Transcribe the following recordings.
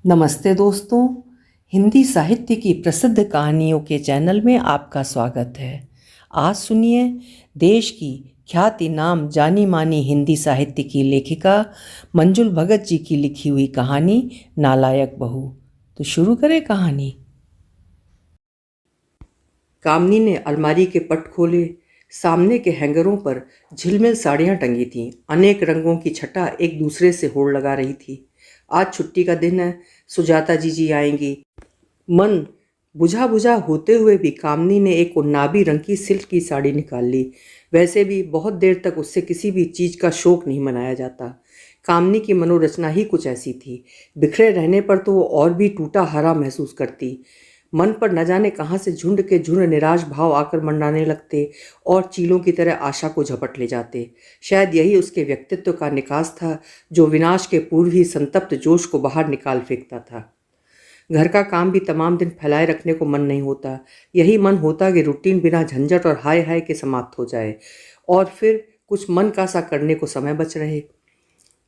नमस्ते दोस्तों। हिंदी साहित्य की प्रसिद्ध कहानियों के चैनल में आपका स्वागत है। आज सुनिए देश की ख्याति नाम जानी मानी हिंदी साहित्य की लेखिका मंजुल भगत जी की लिखी हुई कहानी नालायक बहू। तो शुरू करें कहानी। कामनी ने अलमारी के पट खोले। सामने के हैंगरों पर झिलमिल साड़ियाँ टंगी थीं। अनेक रंगों की छटा एक दूसरे से होड़ लगा रही थी। आज छुट्टी का दिन है, सुजाता जी आएंगी। मन बुझा बुझा होते हुए भी कामनी ने एक उन्नाबी रंग की सिल्क की साड़ी निकाल ली। वैसे भी बहुत देर तक उससे किसी भी चीज़ का शौक नहीं मनाया जाता। कामनी की मनोरचना ही कुछ ऐसी थी। बिखरे रहने पर तो वो और भी टूटा हारा महसूस करती। मन पर न जाने कहाँ से झुंड के झुंड निराश भाव आकर मंडराने लगते और चीलों की तरह आशा को झपट ले जाते। शायद यही उसके व्यक्तित्व का निकास था, जो विनाश के पूर्व ही संतप्त जोश को बाहर निकाल फेंकता था। घर का काम भी तमाम दिन फैलाए रखने को मन नहीं होता। यही मन होता कि रूटीन बिना झंझट और हाय हाय के समाप्त हो जाए और फिर कुछ मन का सा करने को समय बच रहे।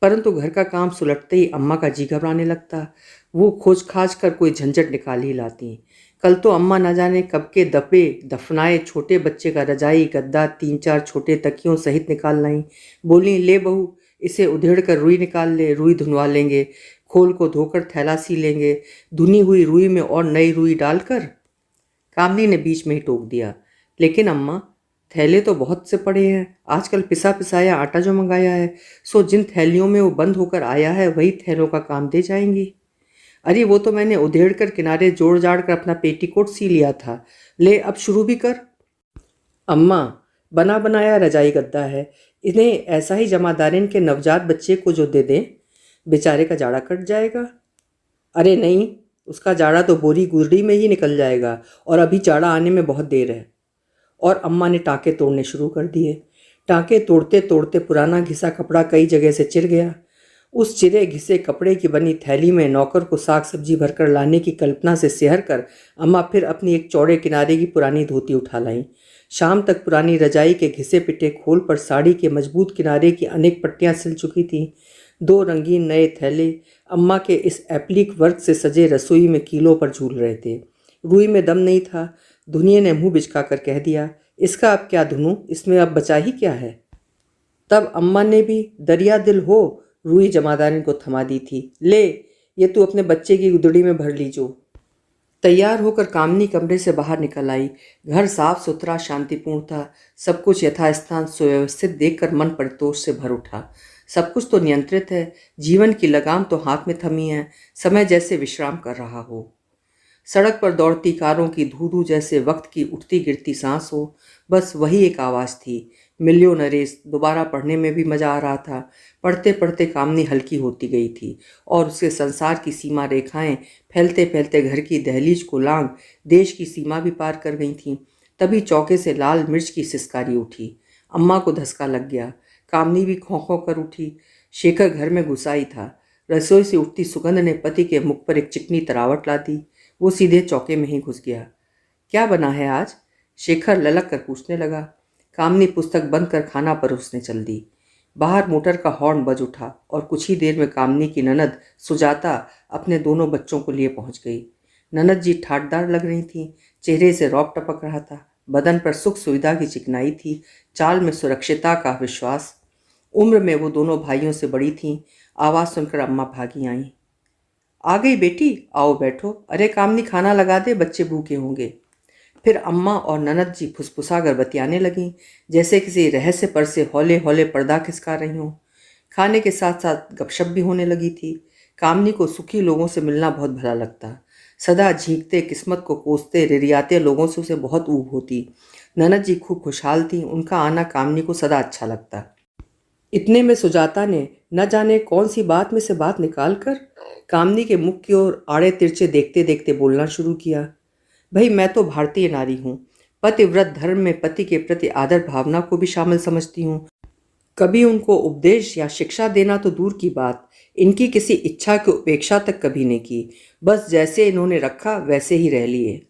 परंतु घर का काम सुलटते ही अम्मा का जी घबराने लगता। वो खोज खाज कर कोई झंझट निकाल ही लाती। कल तो अम्मा न जाने कब के दबे दफनाए छोटे बच्चे का रजाई गद्दा 3-4 छोटे तकियों सहित निकाल लाई। बोली, ले बहू, इसे उधेड़ कर रुई निकाल ले, रुई धुनवा लेंगे। खोल को धोकर थैला सी लेंगे, धुनी हुई रुई में और नई रुई डालकर। कामनी ने बीच में ही टोक दिया, लेकिन अम्मा, थैले तो बहुत से पड़े हैं। आजकल पिसा पिसाया आटा जो मंगाया है, सो जिन थैलियों में वो बंद होकर आया है वही थैलों का काम दे जाएंगी। अरे वो तो मैंने उधेड़ कर किनारे जोड़ जाड़ कर अपना पेटीकोट सी लिया था। ले अब शुरू भी कर। अम्मा, बना बनाया रजाई गद्दा है, इन्हें ऐसा ही जमादारिन के नवजात बच्चे को जो दे दें, बेचारे का जाड़ा कट जाएगा। अरे नहीं, उसका जाड़ा तो बोरी गुदड़ी में ही निकल जाएगा और अभी जाड़ा आने में बहुत देर है। और अम्मा ने टाँके तोड़ने शुरू कर दिए। टाँके तोड़ते तोड़ते पुराना घिसा कपड़ा कई जगह से चिर गया। उस चिरे घिसे कपड़े की बनी थैली में नौकर को साग सब्जी भरकर लाने की कल्पना से सिहर कर अम्मा फिर अपनी एक चौड़े किनारे की पुरानी धोती उठा लाईं। शाम तक पुरानी रजाई के घिसे पिटे खोल पर साड़ी के मजबूत किनारे की अनेक पट्टियां सिल चुकी थीं। 2 रंगीन नए थैले अम्मा के इस एप्लिक वर्क से सजे रसोई में कीलों पर झूल रहे थे। रुई में दम नहीं था। धुनिए ने मुंह बिचका कर कह दिया, इसका अब क्या धुनूं, इसमें अब बचा ही क्या है। तब अम्मा ने भी दरिया दिल हो रुई जमादारिन को थमा दी थी। ले, ये तू अपने बच्चे की गुदड़ी में भर लीजो। तैयार होकर कामनी कमरे से बाहर निकल आई। घर साफ सुथरा शांतिपूर्ण था। सब कुछ यथास्थान सुव्यवस्थित देखकर मन परितोष से भर उठा। सब कुछ तो नियंत्रित है। जीवन की लगाम तो हाथ में थमी है। समय जैसे विश्राम कर रहा हो। सड़क पर दौड़ती कारों की धू धू जैसे वक्त की उठती गिरती सांस हो। बस वही एक आवाज़ थी, मिलियो नरेश। दोबारा पढ़ने में भी मज़ा आ रहा था। पढ़ते पढ़ते कामनी हल्की होती गई थी और उसके संसार की सीमा रेखाएं फैलते फैलते घर की दहलीज को लांघ देश की सीमा भी पार कर गई थीं। तभी चौके से लाल मिर्च की सिसकारी उठी। अम्मा को धसका लग गया। कामनी भी खौं खौं कर उठी। शेखर घर में घुसा ही था। रसोई से उठती सुगंध ने पति के मुख पर एक चिकनी तरावट ला दी। वो सीधे चौके में ही घुस गया। क्या बना है आज? शेखर ललक कर पूछने लगा। कामनी पुस्तक बंद कर खाना परोसने चल दी। बाहर मोटर का हॉर्न बज उठा और कुछ ही देर में कामनी की ननद सुजाता अपने दोनों बच्चों को लिए पहुंच गई। ननद जी ठाटदार लग रही थीं। चेहरे से रौब टपक रहा था। बदन पर सुख सुविधा की चिकनाई थी। चाल में सुरक्षिता का विश्वास। उम्र में वो दोनों भाइयों से बड़ी थीं। आवाज़ सुनकर अम्मा भागी आईं। आ गई बेटी, आओ बैठो। अरे कामनी, खाना लगा दे, बच्चे भूखे होंगे। फिर अम्मा और ननद जी फुसफुसा कर बतियाने लगीं, जैसे किसी रहस्य पर से हौले हौले पर्दा खिसका रही हों। खाने के साथ साथ गपशप भी होने लगी थी। कामनी को सुखी लोगों से मिलना बहुत भला लगता। सदा झींकते किस्मत को कोसते रिरियाते लोगों से उसे बहुत ऊब होती। ननद जी खूब खुशहाल थीं। उनका आना कामनी को सदा अच्छा लगता। इतने में सुजाता ने न जाने कौन सी बात में से बात निकालकर कामनी के मुख की ओर आड़े तिरछे देखते देखते बोलना शुरू किया। भाई, मैं तो भारतीय नारी हूँ। पतिव्रत धर्म में पति के प्रति आदर भावना को भी शामिल समझती हूँ। कभी उनको उपदेश या शिक्षा देना तो दूर की बात, इनकी किसी इच्छा की उपेक्षा तक कभी नहीं की। बस जैसे इन्होंने रखा वैसे ही रह लिए।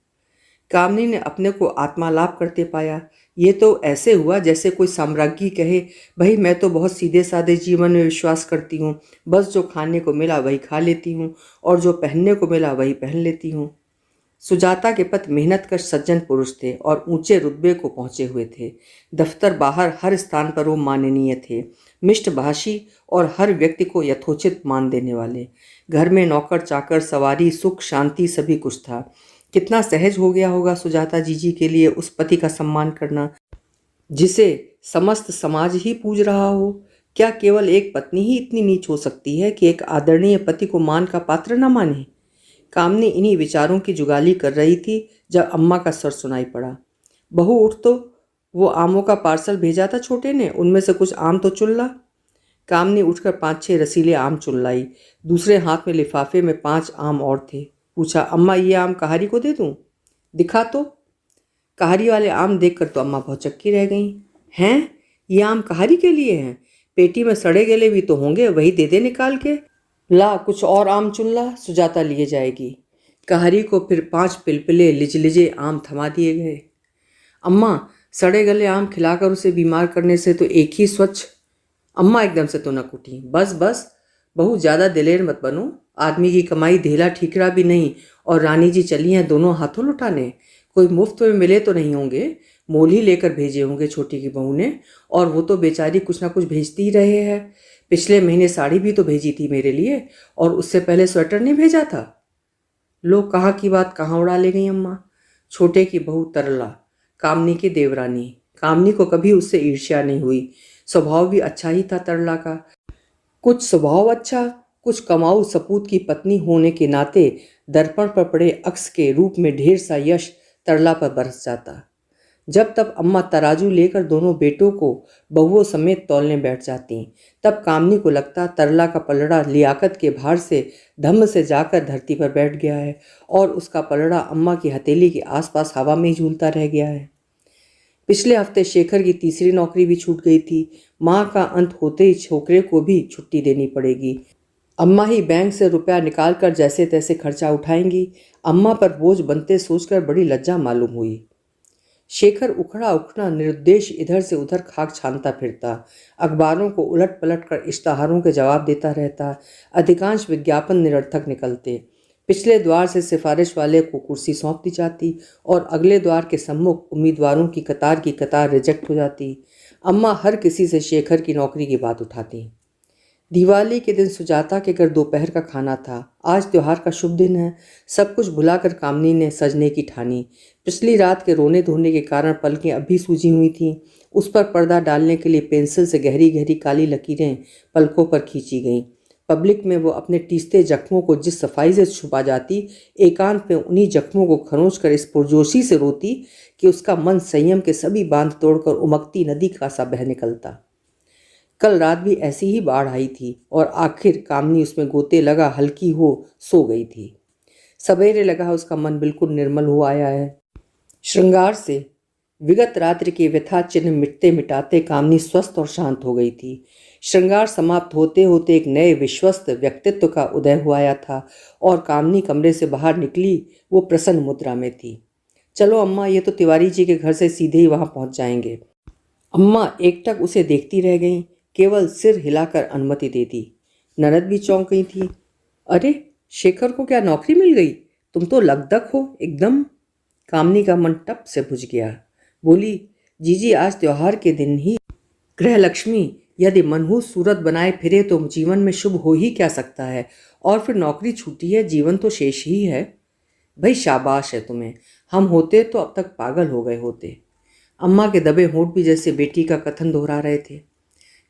कामनी ने अपने को आत्मालाप करते पाया। ये तो ऐसे हुआ जैसे कोई साम्राज्ञी कहे, भाई मैं तो बहुत सीधे साधे जीवन में विश्वास करती हूँ, बस जो खाने को मिला वही खा लेती हूँ और जो पहनने को मिला वही पहन लेती हूँ। सुजाता के पति मेहनतकश सज्जन पुरुष थे और ऊंचे रुतबे को पहुंचे हुए थे। दफ्तर बाहर हर स्थान पर वो माननीय थे, मिष्टभाषी और हर व्यक्ति को यथोचित मान देने वाले। घर में नौकर चाकर, सवारी, सुख शांति सभी कुछ था। कितना सहज हो गया होगा सुजाता जीजी के लिए उस पति का सम्मान करना जिसे समस्त समाज ही पूज रहा हो। क्या केवल एक पत्नी ही इतनी नीच हो सकती है कि एक आदरणीय पति को मान का पात्र न माने? कामनी इन्हीं विचारों की जुगाली कर रही थी जब अम्मा का स्वर सुनाई पड़ा। बहू उठ तो, वो आमों का पार्सल भेजा था छोटे ने, उनमें से कुछ आम तो चुन ला। कामनी उठकर 5-6 रसीले आम चुन लाई। दूसरे हाथ में लिफाफे में 5 आम और थे। पूछा, अम्मा ये आम कहारी को दे दूं? दिखा तो। कहारी वाले आम देखकर तो अम्मा बहुत चक्की रह गईं। हैं, ये आम कहारी के लिए हैं? पेटी में सड़े गले भी तो होंगे, वही दे दे निकाल के। ला कुछ और आम चुन ला, सुजाता लिए जाएगी। कहारी को फिर 5 पिलपिले लिजलिजे आम थमा दिए गए। अम्मा, सड़े गले आम खिलाकर उसे बीमार करने से तो एक ही स्वच्छ। अम्मा एकदम से तो न उठी। बस बस बहू, ज़्यादा दिलेर मत बनो। आदमी की कमाई धेला ठीकरा भी नहीं और रानी जी चली हैं दोनों हाथों लुटाने। कोई मुफ्त में मिले तो नहीं होंगे, मोल ही लेकर भेजे होंगे छोटी की बहू ने, और वो तो बेचारी कुछ ना कुछ भेजती ही रहे हैं। पिछले महीने साड़ी भी तो भेजी थी मेरे लिए, और उससे पहले स्वेटर नहीं भेजा था। लोग कहाँ की बात कहाँ उड़ा ले गई अम्मा। छोटे की बहू तरला, कामनी की देवरानी। कामनी को कभी उससे ईर्ष्या नहीं हुई। स्वभाव भी अच्छा ही था तरला का। कुछ स्वभाव अच्छा, कुछ कमाऊ सपूत की पत्नी होने के नाते दर्पण पर पड़े अक्स के रूप में ढेर सा यश तरला पर बरस जाता। जब तब अम्मा तराजू लेकर दोनों बेटों को बहुओं समेत तौलने बैठ जाती, तब कामनी को लगता तरला का पलड़ा लियाकत के भार से धम्म से जाकर धरती पर बैठ गया है और उसका पलड़ा अम्मा की हथेली के आसपास हवा में ही झूलता रह गया है। पिछले हफ्ते शेखर की तीसरी नौकरी भी छूट गई थी। माह का अंत होते ही छोकरे को भी छुट्टी देनी पड़ेगी। अम्मा ही बैंक से रुपया निकाल कर जैसे तैसे खर्चा उठाएंगी। अम्मा पर बोझ बनते सोचकर बड़ी लज्जा मालूम हुई। शेखर उखड़ा उखड़ा निरुद्देश इधर से उधर खाक छानता फिरता, अखबारों को उलट पलट कर इश्तहारों के जवाब देता रहता। अधिकांश विज्ञापन निरर्थक निकलते। पिछले द्वार से सिफारिश वाले को कुर्सी सौंप दी जाती और अगले द्वार के सम्मुख उम्मीदवारों की कतार रिजेक्ट हो जाती। अम्मा हर किसी से शेखर की नौकरी की बात उठाती। दिवाली के दिन सुजाता के घर दोपहर का खाना था। आज त्योहार का शुभ दिन है। सब कुछ भुलाकर कामनी ने सजने की ठानी। पिछली रात के रोने धोने के कारण पलकें अभी सूजी हुई थीं। उस पर पर्दा डालने के लिए पेंसिल से गहरी गहरी काली लकीरें पलकों पर खींची गईं। पब्लिक में वो अपने टीसते जख्मों को जिस सफाई से छुपा जाती, एकांत में उन्हीं जख्मों को खरोंच कर इस पुरजोशी से रोती कि उसका मन संयम के सभी बांध तोड़कर उमकती नदी का सा बह निकलता। कल रात भी ऐसी ही बाढ़ आई थी और आखिर कामनी उसमें गोते लगा हल्की हो सो गई थी। सवेरे लगा उसका मन बिल्कुल निर्मल हो आया है। श्रृंगार से विगत रात्रि के व्यथा चिन्ह मिटते मिटाते कामनी स्वस्थ और शांत हो गई थी। श्रृंगार समाप्त होते होते एक नए विश्वस्त व्यक्तित्व का उदय हुआ आया था और कामनी कमरे से बाहर निकली। वो प्रसन्न मुद्रा में थी। चलो अम्मा, ये तो तिवारी जी के घर से सीधे ही वहां पहुंच जाएंगे। अम्मा एकटक उसे देखती रह गईं, केवल सिर हिलाकर अनुमति दे दी। ननद भी चौंक गई थी। अरे, शेखर को क्या नौकरी मिल गई? तुम तो लकदक हो एकदम। कामनी का मन टप से बुझ गया। बोली, जीजी आज त्योहार के दिन ही गृह लक्ष्मी यदि मनहूस सूरत बनाए फिरे तो जीवन में शुभ हो ही क्या सकता है, और फिर नौकरी छूटी है, जीवन तो शेष ही है। भाई शाबाश है तुम्हें, हम होते तो अब तक पागल हो गए होते। अम्मा के दबे होंठ भी जैसे बेटी का कथन दोहरा रहे थे।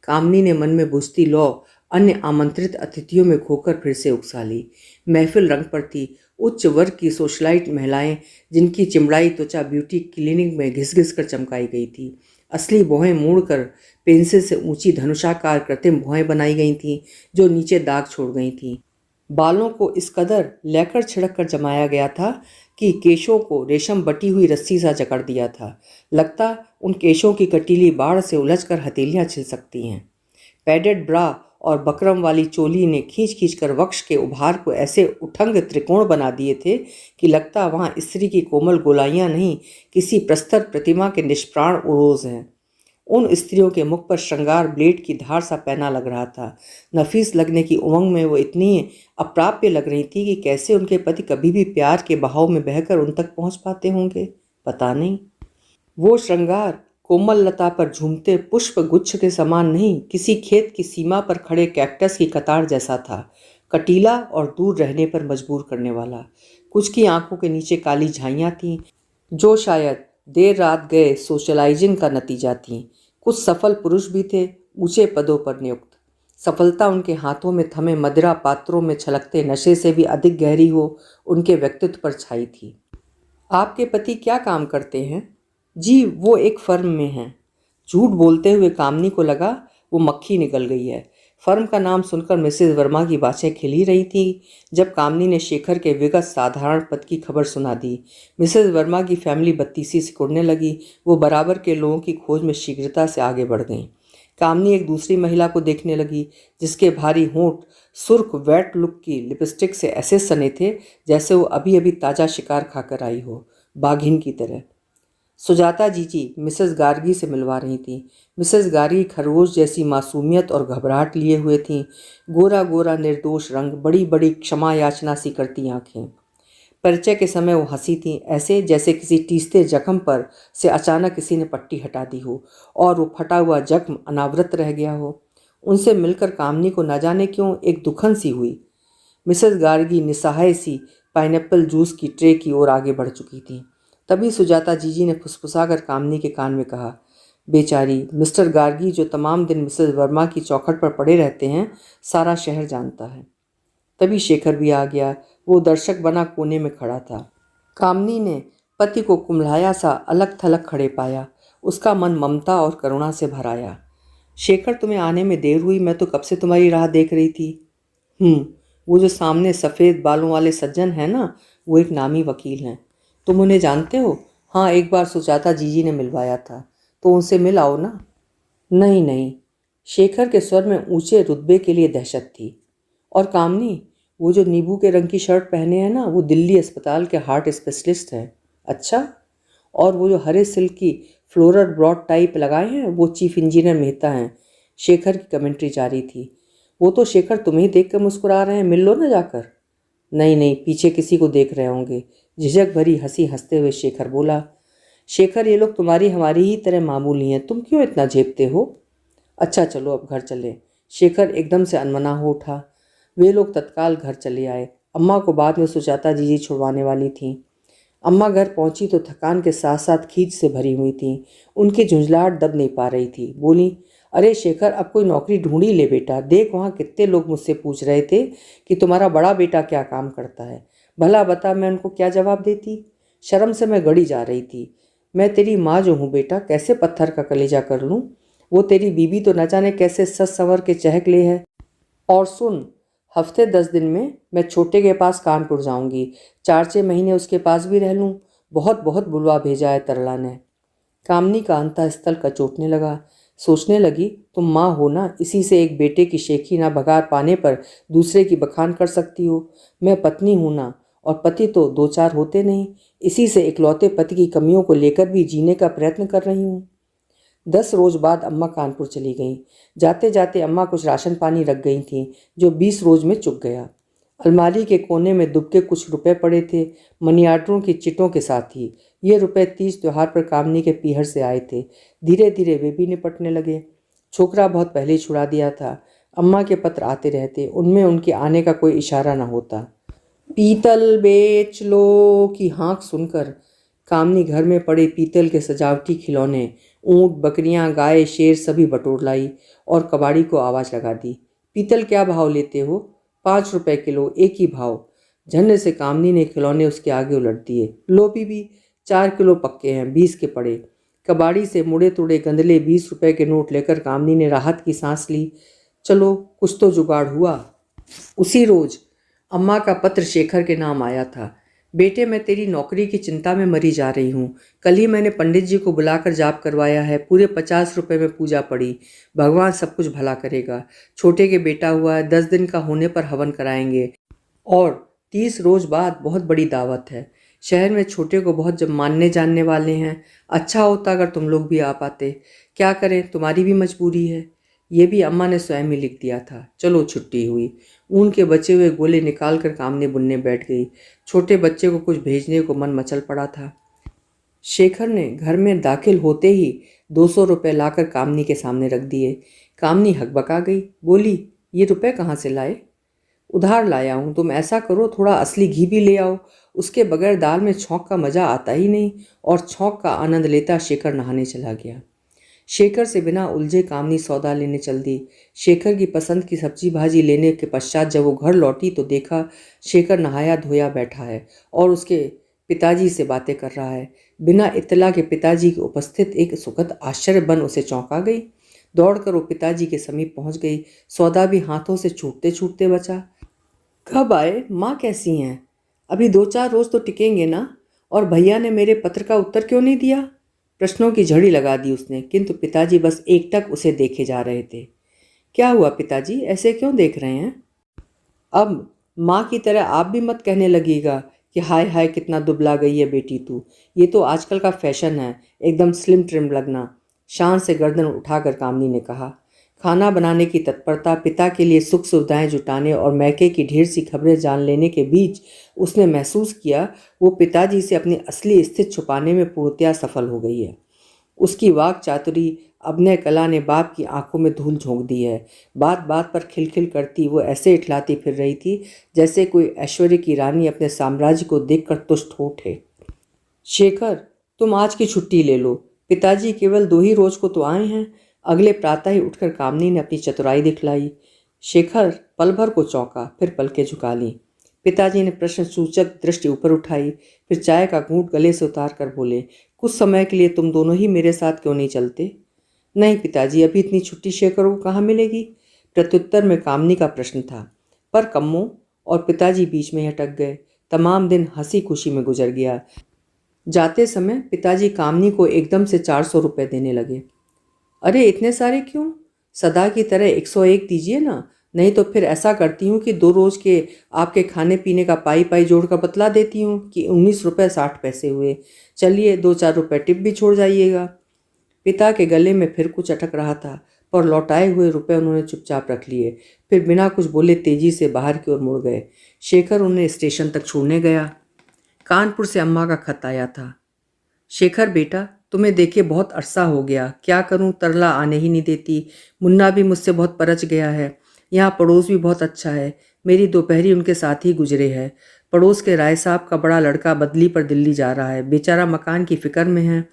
कामनी ने मन में बुझती लौ अन्य आमंत्रित अतिथियों में खोकर फिर से उकसा ली। महफिल रंग पर थी। उच्च वर्ग की सोशलाइट महिलाएं जिनकी चिमड़ाई त्वचा ब्यूटी क्लिनिक में घिस घिस कर चमकाई गई थी। असली भौहें मोड़कर पेंसिल से ऊंची धनुषाकार कृत्रिम भौहें बनाई गई थीं जो नीचे दाग छोड़ गई थीं। बालों को इस कदर लेकर छिड़क कर जमाया गया था कि केशों को रेशम बटी हुई रस्सी सा जकड़ दिया था। लगता उन केशों की कटीली बाढ़ से उलझकर हथेलियां छिल सकती हैं। पैडेड ब्रा और बकरम वाली चोली ने खींच खींच कर वक्ष के उभार को ऐसे उठंग त्रिकोण बना दिए थे कि लगता वहाँ स्त्री की कोमल गोलाइयाँ नहीं, किसी प्रस्तर प्रतिमा के निष्प्राण उरोज हैं। उन स्त्रियों के मुख पर श्रृंगार ब्लेड की धार सा पैना लग रहा था। नफीस लगने की उमंग में वो इतनी अप्राप्य लग रही थी कि कैसे उनके पति कभी भी प्यार के बहाव में बहकर उन तक पहुंच पाते होंगे, पता नहीं। वो श्रृंगार कोमल लता पर झूमते पुष्प गुच्छ के समान नहीं, किसी खेत की सीमा पर खड़े कैक्टस की कतार जैसा था, कटीला और दूर रहने पर मजबूर करने वाला। कुछ की आंखों के नीचे काली झाइयाँ थीं, जो शायद देर रात गए सोशलाइजिंग का नतीजा थीं। कुछ सफल पुरुष भी थे, ऊंचे पदों पर नियुक्त। सफलता उनके हाथों में थमे मदिरा पात्रों में छलकते नशे से भी अधिक गहरी हो उनके व्यक्तित्व पर छाई थी। आपके पति क्या काम करते हैं? जी, वो एक फर्म में हैं। झूठ बोलते हुए कामनी को लगा वो मक्खी निकल गई है। फर्म का नाम सुनकर मिसेज वर्मा की बातें खिल ही रही थी जब कामनी ने शेखर के विगत साधारण पद की खबर सुना दी। मिसेज वर्मा की फैमिली बत्तीसी सिकुड़ने लगी। वो बराबर के लोगों की खोज में शीघ्रता से आगे बढ़ गईं। कामनी एक दूसरी महिला को देखने लगी जिसके भारी होंठ सुर्ख वेट लुक की लिपस्टिक से ऐसे सने थे जैसे वो अभी अभी ताज़ा शिकार खाकर आई हो, बाघिन की तरह। सुजाता जीजी मिसेस गार्गी से मिलवा रही थीं। मिसेस गार्गी खरगोश जैसी मासूमियत और घबराहट लिए हुए थीं। गोरा गोरा निर्दोष रंग, बड़ी बड़ी क्षमा याचना सी करती आंखें। परिचय के समय वो हंसी थीं, ऐसे जैसे किसी टीसते जख्म पर से अचानक किसी ने पट्टी हटा दी हो और वो फटा हुआ जख्म अनावृत रह गया हो। उनसे मिलकर कामनी को न जाने क्यों एक दुखन सी हुई। मिसेस गार्गी निस्सहाय सी पाइनएप्पल जूस की ट्रे की ओर आगे बढ़ चुकी थी। तभी सुजाता जीजी ने फुसफुसाकर कामनी के कान में कहा, बेचारी मिस्टर गार्गी जो तमाम दिन मिसेस वर्मा की चौखट पर पड़े रहते हैं, सारा शहर जानता है। तभी शेखर भी आ गया। वो दर्शक बना कोने में खड़ा था। कामनी ने पति को कुम्हलाया सा अलग थलग खड़े पाया। उसका मन ममता और करुणा से भर आया। शेखर, तुम्हें आने में देर हुई, मैं तो कब से तुम्हारी राह देख रही थी। वो जो सामने सफ़ेद बालों वाले सज्जन हैं ना, वो एक नामी वकील हैं। तुम उन्हें जानते हो? हाँ, एक बार सुजाता जीजी ने मिलवाया था, तो उनसे मिल आओ ना। नहीं नहीं, शेखर के स्वर में ऊंचे रुतबे के लिए दहशत थी। और कामनी, वो जो नींबू के रंग की शर्ट पहने हैं ना, वो दिल्ली अस्पताल के हार्ट स्पेशलिस्ट हैं। अच्छा? और वो जो हरे सिल्क की फ्लोरल ब्रॉड टाइप लगाए हैं, वो चीफ इंजीनियर मेहता हैं। शेखर की कमेंट्री जारी थी। वो तो शेखर तुम्हें देख कर मुस्कुरा रहे हैं, मिल लो ना जाकर। नहीं नहीं, पीछे किसी को देख रहे होंगे। झिझक भरी हंसी हंसते हुए शेखर बोला। शेखर, ये लोग तुम्हारी हमारी ही तरह मामूली हैं, तुम क्यों इतना झेपते हो? अच्छा चलो अब घर चले। शेखर एकदम से अनमना हो उठा। वे लोग तत्काल घर चले आए। अम्मा को बाद में सुजाता जीजी छुड़वाने वाली थीं। अम्मा घर पहुंची तो थकान के साथ साथ खींच से भरी हुई थीं। उनकी झुंझलाहट दब नहीं पा रही थी। बोली, अरे शेखर, अब कोई नौकरी ढूंढ ही ले बेटा। देख, वहाँ कितने लोग मुझसे पूछ रहे थे कि तुम्हारा बड़ा बेटा क्या काम करता है। भला बता, मैं उनको क्या जवाब देती? शर्म से मैं गड़ी जा रही थी। मैं तेरी माँ जो हूँ बेटा, कैसे पत्थर का कलेजा कर लूँ? वो तेरी बीबी तो न जाने कैसे सस संवर के चहक ले है। और सुन, हफ्ते 10 दिन में मैं छोटे के पास कानपुर जाऊंगी। 4-6 महीने उसके पास भी रह लूँ। बहुत बहुत बुलवा भेजा है तरला ने। कामनी का अंतःस्थल कचोटने लगा। सोचने लगी, तुम माँ हो ना, इसी से एक बेटे की शेखी ना भगार पाने पर दूसरे की बखान कर सकती हो। मैं पत्नी हूँ ना, और पति तो 2-4 होते नहीं। इसी से इकलौते पति की कमियों को लेकर भी जीने का प्रयत्न कर रही हूँ। 10 रोज बाद अम्मा कानपुर चली गईं। जाते जाते अम्मा कुछ राशन पानी रख गई थीं, जो 20 रोज में चुक गया। अलमारी के कोने में दुबके कुछ रुपए पड़े थे, मनी ऑर्डरों की चिटों के साथ ही। ये रुपए 30 त्योहार पर कामनी के पीहर से आए थे। धीरे धीरे वे भी निपटने लगे। छोकरा बहुत पहले ही छुड़ा दिया था। अम्मा के पत्र आते रहते, उनमें उनके आने का कोई इशारा न होता। पीतल बेच लो की हाँक सुनकर कामनी घर में पड़े पीतल के सजावटी खिलौने, ऊँट, बकरियां, गाय, शेर सभी बटोर लाई और कबाड़ी को आवाज़ लगा दी। पीतल क्या भाव लेते हो? 5 रुपए किलो, एक ही भाव। झन्ने से कामनी ने खिलौने उसके आगे उलट दिए। लो बीबी, 4 किलो पक्के हैं, 20 के पड़े। कबाड़ी से मुड़े तुड़े गंदले 20 रुपए के नोट लेकर कामनी ने राहत की सांस ली। चलो, कुछ तो जुगाड़ हुआ। उसी रोज अम्मा का पत्र शेखर के नाम आया था। बेटे, मैं तेरी नौकरी की चिंता में मरी जा रही हूँ। कल ही मैंने पंडित जी को बुलाकर जाप करवाया है। पूरे 50 रुपए में पूजा पड़ी। भगवान सब कुछ भला करेगा। छोटे के बेटा हुआ है, 10 दिन का होने पर हवन कराएंगे और 30 रोज बाद बहुत बड़ी दावत है। शहर में छोटे को बहुत जब मानने जानने वाले हैं। अच्छा होता अगर तुम लोग भी आ पाते। क्या करें, तुम्हारी भी मजबूरी है। ये भी अम्मा ने स्वयं ही लिख दिया था। चलो, छुट्टी हुई। ऊन के बचे हुए गोले निकाल कर कामनी बुनने बैठ गई। छोटे बच्चे को कुछ भेजने को मन मचल पड़ा था। शेखर ने घर में दाखिल होते ही 200 रुपये लाकर कामनी के सामने रख दिए। कामनी हकबका गई, बोली, ये रुपए कहाँ से लाए? उधार लाया हूँ। तुम ऐसा करो, थोड़ा असली घी भी ले आओ। उसके बगैर दाल में छौंक का मजा आता ही नहीं। और छौंक का आनंद लेता शेखर नहाने चला गया। शेखर से बिना उलझे कामनी सौदा लेने चल दी। शेखर की पसंद की सब्जी भाजी लेने के पश्चात जब वो घर लौटी तो देखा शेखर नहाया धोया बैठा है और उसके पिताजी से बातें कर रहा है। बिना इत्तला के पिताजी की उपस्थित एक सुखद आश्चर्य बन उसे चौंका गई। दौड़कर वो पिताजी के समीप पहुंच गई। सौदा भी हाथों से छूटते छूटते बचा। कब आए? माँ कैसी हैं? अभी 2-4 रोज तो टिकेंगे ना? और भैया ने मेरे पत्र का उत्तर क्यों नहीं दिया? प्रश्नों की झड़ी लगा दी उसने, किंतु पिताजी बस एकटक उसे देखे जा रहे थे। क्या हुआ पिताजी, ऐसे क्यों देख रहे हैं? अब माँ की तरह आप भी मत कहने लगेगा कि हाय हाय कितना दुबला गई है बेटी तू। ये तो आजकल का फैशन है, एकदम स्लिम ट्रिम लगना। शान से गर्दन उठाकर कामनी ने कहा। खाना बनाने की तत्परता, पिता के लिए सुख सुविधाएं जुटाने और मैके की ढेर सी खबरें जान लेने के बीच उसने महसूस किया वो पिताजी से अपनी असली स्थिति छुपाने में पूर्णतया सफल हो गई है। उसकी वाक चातुरी, अभिनय कला ने बाप की आंखों में धूल झोंक दी है। बात बात पर खिलखिल करती वो ऐसे इठलाती फिर रही थी जैसे कोई ऐश्वर्य की रानी अपने साम्राज्य को देखकर तुष्ट हो उठे। शेखर, तुम आज की छुट्टी ले लो। पिताजी केवल 2 ही रोज को तो आए हैं। अगले प्रातः ही उठकर कामनी ने अपनी चतुराई दिखलाई। शेखर पल भर को चौंका, फिर पलकें झुका लीं। पिताजी ने प्रश्न सूचक दृष्टि ऊपर उठाई, फिर चाय का घूंट गले से उतार कर बोले, कुछ समय के लिए तुम दोनों ही मेरे साथ क्यों नहीं चलते? नहीं पिताजी, अभी इतनी छुट्टी शेखर को कहाँ मिलेगी? प्रत्युत्तर में कामनी का प्रश्न था। पर कम्मो और पिताजी बीच में अटक गए। तमाम दिन हंसी खुशी में गुजर गया। जाते समय पिताजी कामनी को एकदम से 400 रुपये देने लगे। अरे इतने सारे क्यों? सदा की तरह 101 दीजिए ना। नहीं तो फिर ऐसा करती हूँ कि 2 रोज के आपके खाने पीने का पाई पाई जोड़कर बतला देती हूँ कि 19 रुपये 60 पैसे हुए। चलिए 2-4 रुपये टिप भी छोड़ जाइएगा। पिता के गले में फिर कुछ अटक रहा था, पर लौटाए हुए रुपए उन्होंने चुपचाप रख लिए। फिर बिना कुछ बोले तेजी से बाहर की ओर मुड़ गए। शेखर उन्हें स्टेशन तक छोड़ने गया। कानपुर से अम्मा का खत आया था। शेखर बेटा, तुम्हें देखे बहुत अरसा हो गया। क्या करूं, तरला आने ही नहीं देती। मुन्ना भी मुझसे बहुत परच गया है। यहाँ पड़ोस भी बहुत अच्छा है। मेरी दोपहरी उनके साथ ही गुजरे है। पड़ोस के राय साहब का बड़ा लड़का बदली पर दिल्ली जा रहा है। बेचारा मकान की फिक्र में है।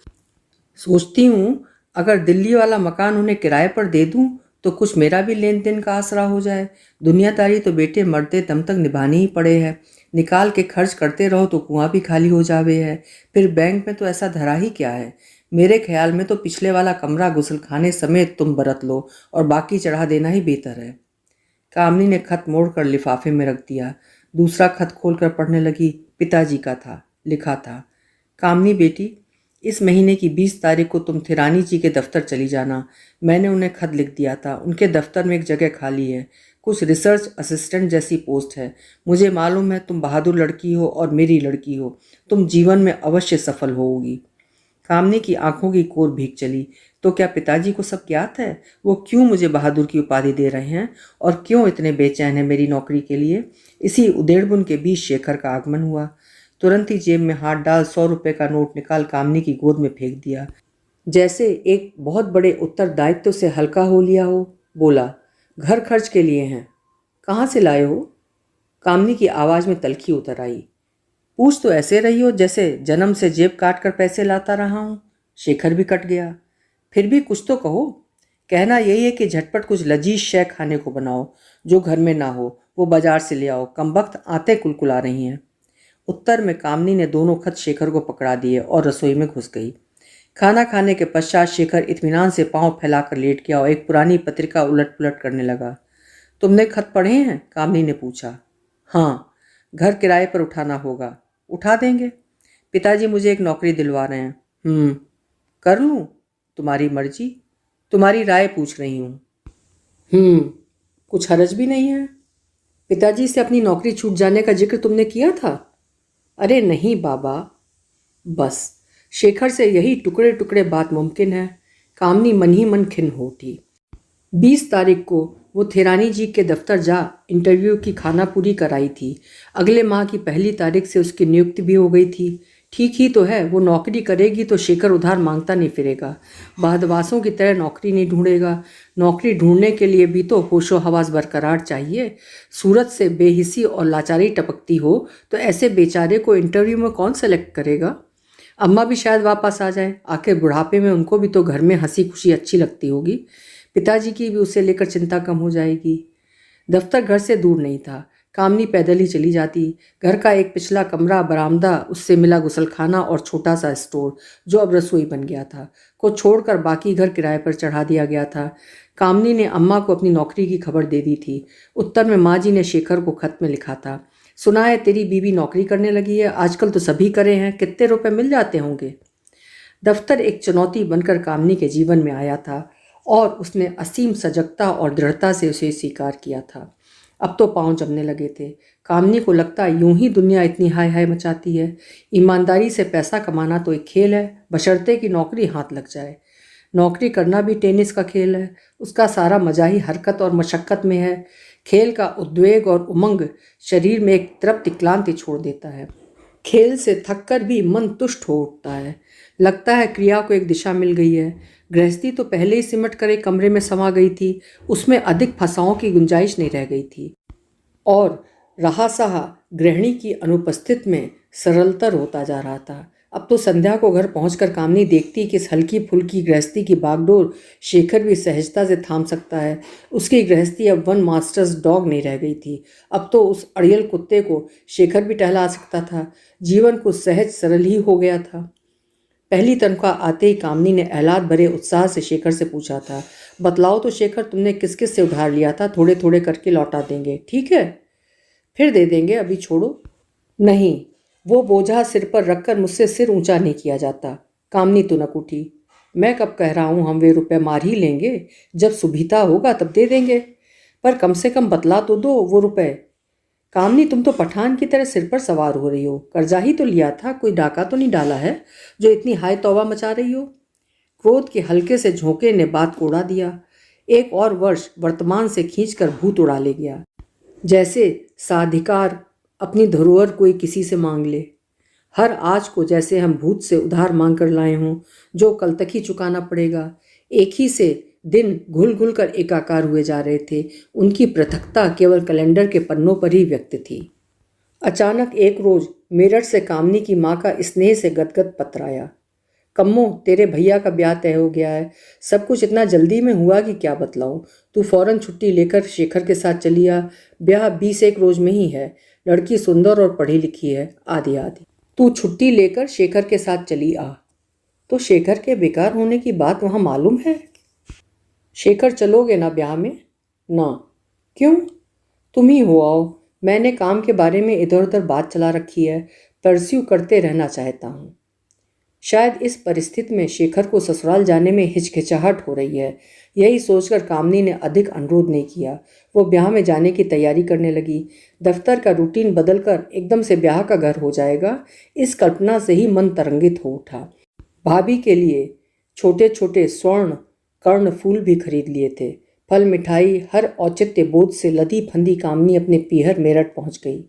सोचती हूँ अगर दिल्ली वाला मकान उन्हें किराए पर दे दूँ तो कुछ मेरा भी लेन देन का आसरा हो जाए। दुनियादारी तो बेटे मरते दम तक निभानी ही पड़े है। निकाल के खर्च करते रहो तो कुआं भी खाली हो जावे है। फिर बैंक में तो ऐसा धरा ही क्या है। मेरे ख्याल में तो पिछले वाला कमरा गुसलखाने समेत तुम बरत लो और बाकी चढ़ा देना ही बेहतर है। कामनी ने खत मोड़कर लिफाफे में रख दिया। दूसरा खत खोलकर पढ़ने लगी। पिताजी का था। लिखा था, कामनी बेटी, इस महीने की 20 तारीख को तुम थिरानी जी के दफ्तर चली जाना। मैंने उन्हें खत लिख दिया था। उनके दफ्तर में एक जगह खाली है। कुछ रिसर्च असिस्टेंट जैसी पोस्ट है। मुझे मालूम है तुम बहादुर लड़की हो और मेरी लड़की हो। तुम जीवन में अवश्य सफल होगी। कामनी की आंखों की कोर भीग चली। तो क्या पिताजी को सब ज्ञात है? वो क्यों मुझे बहादुर की उपाधि दे रहे हैं और क्यों इतने बेचैन हैं मेरी नौकरी के लिए? इसी उधेड़बुन के बीच शेखर का आगमन हुआ। तुरंत ही जेब में हाथ डाल 100 रुपये का नोट निकाल कामनी की गोद में फेंक दिया। जैसे एक बहुत बड़े उत्तरदायित्व से हल्का हो लिया हो। बोला, घर खर्च के लिए हैं। कहाँ से लाए हो? कामनी की आवाज़ में तल्खी उतर आई। पूछ तो ऐसे रही हो जैसे जन्म से जेब काट कर पैसे लाता रहा हूँ। शेखर भी कट गया। फिर भी कुछ तो कहो। कहना यही है कि झटपट कुछ लजीज शय खाने को बनाओ जो घर में ना हो, वो बाजार से ले आओ। कमबख्त आते कुलकुला रही हैं। उत्तर में कामनी ने दोनों खत शेखर को पकड़ा दिए और रसोई में घुस गई। खाना खाने के पश्चात शेखर इत्मीनान से पांव फैलाकर लेट गया और एक पुरानी पत्रिका उलट पुलट करने लगा। तुमने खत पढ़े हैं? कामनी ने पूछा। हाँ, घर किराए पर उठाना होगा। उठा देंगे। पिताजी मुझे एक नौकरी दिलवा रहे हैं। कर लूँ? तुम्हारी मर्जी, तुम्हारी राय पूछ रही हूँ। कुछ हर्ज भी नहीं है। पिताजी से अपनी नौकरी छूट जाने का जिक्र तुमने किया था? अरे नहीं बाबा, बस शेखर से यही टुकड़े टुकड़े बात मुमकिन है। कामनी मन ही मन खिन्न हो उठी। 20 तारीख को वो थेरानी जी के दफ्तर जा इंटरव्यू की खाना पूरी कराई थी। अगले माह की 1 तारीख से उसकी नियुक्ति भी हो गई थी। ठीक ही तो है, वो नौकरी करेगी तो शेखर उधार मांगता नहीं फिरेगा, बहदवासों की तरह नौकरी नहीं ढूंढेगा। नौकरी ढूंढने के लिए भी तो होशो हवास बरकरार चाहिए। सूरत से बेहिसी और लाचारी टपकती हो तो ऐसे बेचारे को इंटरव्यू में कौन सेलेक्ट करेगा? अम्मा भी शायद वापस आ जाए, आखिर बुढ़ापे में उनको भी तो घर में हंसी खुशी अच्छी लगती होगी। पिताजी की भी उसे लेकर चिंता कम हो जाएगी। दफ्तर घर से दूर नहीं था। कामनी पैदल ही चली जाती। घर का एक पिछला कमरा, बरामदा, उससे मिला गुसलखाना और छोटा सा स्टोर जो अब रसोई बन गया था, को छोड़कर बाकी घर किराए पर चढ़ा दिया गया था। कामनी ने अम्मा को अपनी नौकरी की खबर दे दी थी। उत्तर में माँ जी ने शेखर को खत में लिखा था, सुना है तेरी बीवी नौकरी करने लगी है, आजकल तो सभी करे हैं, कितने रुपए मिल जाते होंगे। दफ्तर एक चुनौती बनकर कामनी के जीवन में आया था और उसने असीम सजगता और दृढ़ता से उसे स्वीकार किया था। अब तो पांव जमने लगे थे। कामनी को लगता यूं ही दुनिया इतनी हाय हाय मचाती है। ईमानदारी से पैसा कमाना तो एक खेल है, बशर्ते कि नौकरी हाथ लग जाए। नौकरी करना भी टेनिस का खेल है। उसका सारा मजा ही हरकत और मशक्कत में है। खेल का उद्वेग और उमंग शरीर में एक तृप्ति क्लांति छोड़ देता है। खेल से थककर भी मन तुष्ट हो उठता है। लगता है क्रिया को एक दिशा मिल गई है। गृहस्थी तो पहले ही सिमट कर एक कमरे में समा गई थी, उसमें अधिक फसाओं की गुंजाइश नहीं रह गई थी और रहा सहा गृहिणी की अनुपस्थित में सरलतर होता जा रहा था। अब तो संध्या को घर पहुंचकर कामनी देखती कि इस हल्की फुल्की गृहस्थी की बागडोर शेखर भी सहजता से थाम सकता है। उसकी गृहस्थी अब वन मास्टर्स डॉग नहीं रह गई थी। अब तो उस अड़ियल कुत्ते को शेखर भी टहला सकता था। जीवन को सहज सरल ही हो गया था। पहली तनख्वाह आते ही कामनी ने एहलाद भरे उत्साह से शेखर से पूछा था, बतलाओ तो शेखर, तुमने किस किस से उधार लिया था? थोड़े थोड़े करके लौटा देंगे, ठीक है? फिर दे देंगे, अभी छोड़ो। नहीं, वो बोझा सिर पर रखकर मुझसे सिर ऊंचा नहीं किया जाता। कामनी तुनक उठी। मैं कब कह रहा हूँ हम वे रुपए मार ही लेंगे, जब सुविधा होगा तब दे देंगे, पर कम से कम बतला तो दो वो रुपए। कामनी, तुम तो पठान की तरह सिर पर सवार हो रही हो। कर्जा ही तो लिया था, कोई डाका तो नहीं डाला है जो इतनी हाय तौबा मचा रही हो। क्रोध के हल्के से झोंके ने बात को उड़ा दिया। एक और वर्ष वर्तमान से खींचकर भूत उड़ा ले गया, जैसे साधिकार अपनी धरोहर कोई किसी से मांग ले। हर आज को जैसे हम भूत से उधार मांग कर लाए हों, जो कल तक ही चुकाना पड़ेगा। एक ही से दिन घुल घुल कर एकाकार हुए जा रहे थे। उनकी पृथकता केवल कैलेंडर के पन्नों पर ही व्यक्त थी। अचानक एक रोज मेरठ से कामनी की माँ का स्नेह से गदगद पत्र आया। कम्मो, तेरे भैया का ब्याह तय हो गया है। सब कुछ इतना जल्दी में हुआ कि क्या बतलाऊं। तू फौरन छुट्टी लेकर शेखर के साथ चली आ। ब्याह 20 रोज में ही है। लड़की सुंदर और पढ़ी लिखी है, आदि आदि। तू छुट्टी लेकर शेखर के साथ चली आ। तो शेखर के बेकार होने की बात वहां मालूम है? शेखर, चलोगे ना ब्याह में? ना। क्यों? तुम ही हो आओ। मैंने काम के बारे में इधर उधर बात चला रखी है, परस्यू करते रहना चाहता हूँ। शायद इस परिस्थिति में शेखर को ससुराल जाने में हिचकिचाहट हो रही है। यही सोचकर कामनी ने अधिक अनुरोध नहीं किया। वो ब्याह में जाने की तैयारी करने लगी। दफ्तर का रूटीन बदलकर एकदम से ब्याह का घर हो जाएगा, इस कल्पना से ही मन तरंगित हो उठा। भाभी के लिए छोटे छोटे स्वर्ण कर्ण फूल भी खरीद लिए थे। फल मिठाई हर औचित्य बोध से लदी फंदी कामनी अपने पीहर मेरठ पहुंच गई।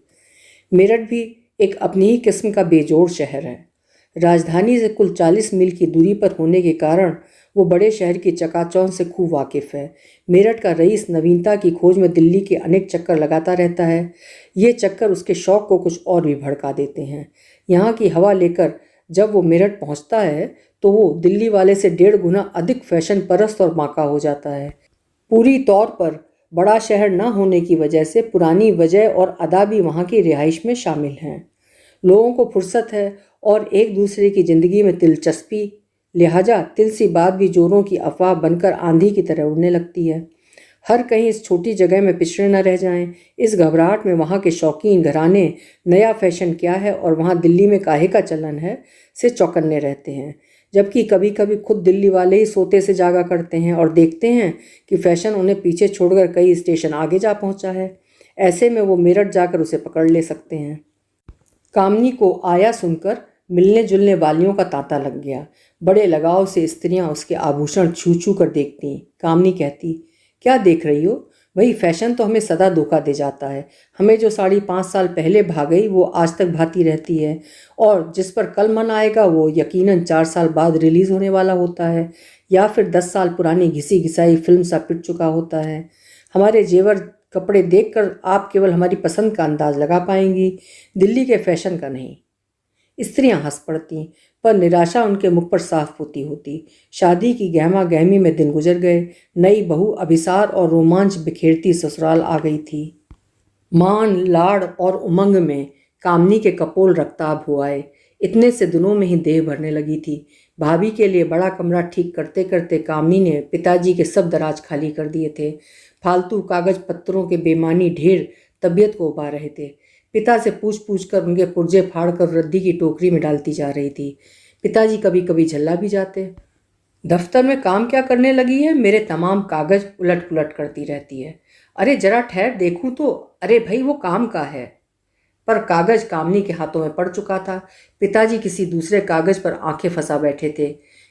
मेरठ भी एक अपनी ही किस्म का बेजोड़ शहर है। राजधानी से कुल 40 मील की दूरी पर होने के कारण वो बड़े शहर की चकाचौंध से खूब वाकिफ है। मेरठ का रईस नवीनता की खोज में दिल्ली के अनेक चक्कर लगाता रहता है। ये चक्कर उसके शौक को कुछ और भी भड़का देते हैं। यहाँ की हवा लेकर जब वो मेरठ पहुँचता है तो वो दिल्ली वाले से 1.5 गुना अधिक फैशन परस्त और बांका हो जाता है। पूरी तौर पर बड़ा शहर न होने की वजह से पुरानी वजह और अदा भी वहाँ की रिहाइश में शामिल हैं। लोगों को फुर्सत है और एक दूसरे की ज़िंदगी में दिलचस्पी, लिहाजा तिल सी बात भी जोरों की अफवाह बनकर आंधी की तरह उड़ने लगती है। हर कहीं इस छोटी जगह में पिछड़े न रह जाएं। इस घबराहट में वहाँ के शौकीन घराने नया फैशन क्या है और वहाँ दिल्ली में काहे का चलन है से चौकन्ने रहते हैं, जबकि कभी कभी खुद दिल्ली वाले ही सोते से जागा करते हैं और देखते हैं कि फैशन उन्हें पीछे छोड़कर कई स्टेशन आगे जा पहुंचा है। ऐसे में वो मेरठ जाकर उसे पकड़ ले सकते हैं। कामनी को आया सुनकर मिलने जुलने वालियों का तांता लग गया। बड़े लगाव से स्त्रियां उसके आभूषण छू छू कर देखती। कामनी कहती, क्या देख रही हो? वही फैशन तो हमें सदा धोखा दे जाता है। हमें जो साड़ी 5 साल पहले भा गई वो आज तक भाती रहती है, और जिस पर कल मन आएगा वो यकीनन 4 साल बाद रिलीज़ होने वाला होता है, या फिर 10 साल पुरानी घिसी घिसाई फिल्म सा पिट चुका होता है। हमारे जेवर कपड़े देखकर आप केवल हमारी पसंद का अंदाज लगा पाएंगी, दिल्ली के फैशन का नहीं। स्त्रियां हंस पड़ती, पर निराशा उनके मुख पर साफ होती होती। शादी की गहमा गहमी में दिन गुजर गए। नई बहू अभिसार और रोमांच बिखेरती ससुराल आ गई थी। मान, लाड़ और उमंग में कामनी के कपोल रक्ताब हो आए। इतने से दिनों में ही देह भरने लगी थी। भाभी के लिए बड़ा कमरा ठीक करते करते कामनी ने पिताजी के सब दराज खाली कर दिए थे। फालतू कागज पत्रों के बेमानी ढेर तबीयत को उबा रहे थे। पिता से पूछ पूछ कर उनके पुर्जे फाड़ कर रद्दी की टोकरी में डालती जा रही थी। पिताजी कभी कभी झल्ला भी जाते। दफ्तर में काम क्या करने लगी है? मेरे तमाम कागज उलट पुलट करती रहती है। अरे जरा ठहर देखूं तो। अरे भाई वो काम का है। पर कागज कामनी के हाथों में पड़ चुका था। पिताजी किसी दूसरे कागज पर आंखें फंसा बैठे थे।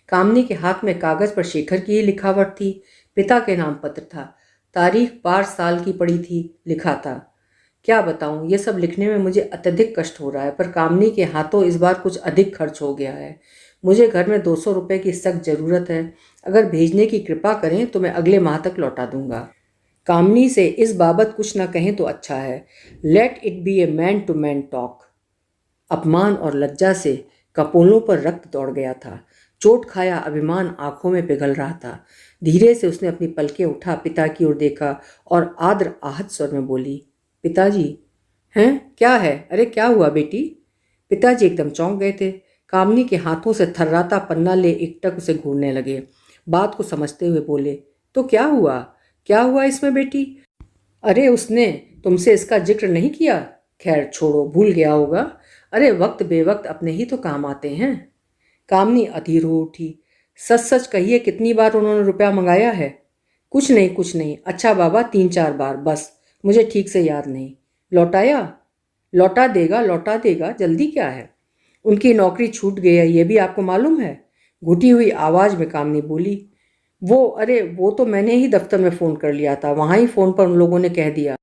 कामनी के हाथ में कागज पर शेखर की ही लिखावट थी। पिता के नाम पत्र था। तारीख 5 साल की पड़ी थी। लिखा था, क्या बताऊं, ये सब लिखने में मुझे अत्यधिक कष्ट हो रहा है, पर कामनी के हाथों इस बार कुछ अधिक खर्च हो गया है। मुझे घर में 200 रुपये की सख्त ज़रूरत है। अगर भेजने की कृपा करें तो मैं अगले माह तक लौटा दूंगा। कामनी से इस बाबत कुछ ना कहें तो अच्छा है। Let it be a man to man talk. अपमान और लज्जा से कपोलों पर रक्त दौड़ गया था। चोट खाया अभिमान आंखों में पिघल रहा था। धीरे से उसने अपनी पलकें उठा, पिता की ओर देखा और आर्द्र आहत स्वर में बोली, पिताजी। हैं? क्या है? अरे क्या हुआ बेटी? पिताजी एकदम चौंक गए थे। कामनी के हाथों से थर्राता पन्ना ले एकटक उसे घूरने लगे। बात को समझते हुए बोले, तो क्या हुआ? क्या हुआ इसमें बेटी? अरे उसने तुमसे इसका जिक्र नहीं किया? खैर छोड़ो, भूल गया होगा। अरे वक्त बेवक्त अपने ही तो काम आते हैं। कामनी अधीर हो उठी। सच सच कहिए, कितनी बार उन्होंने रुपया मंगाया है? कुछ नहीं कुछ नहीं। अच्छा बाबा, 3-4 बार बस, मुझे ठीक से याद नहीं। लौटाया? लौटा देगा, जल्दी क्या है? उनकी नौकरी छूट गई है, ये भी आपको मालूम है? घुटी हुई आवाज़ में कामनी बोली। अरे वो तो मैंने ही दफ्तर में फ़ोन कर लिया था, वहाँ ही फ़ोन पर उन लोगों ने कह दिया।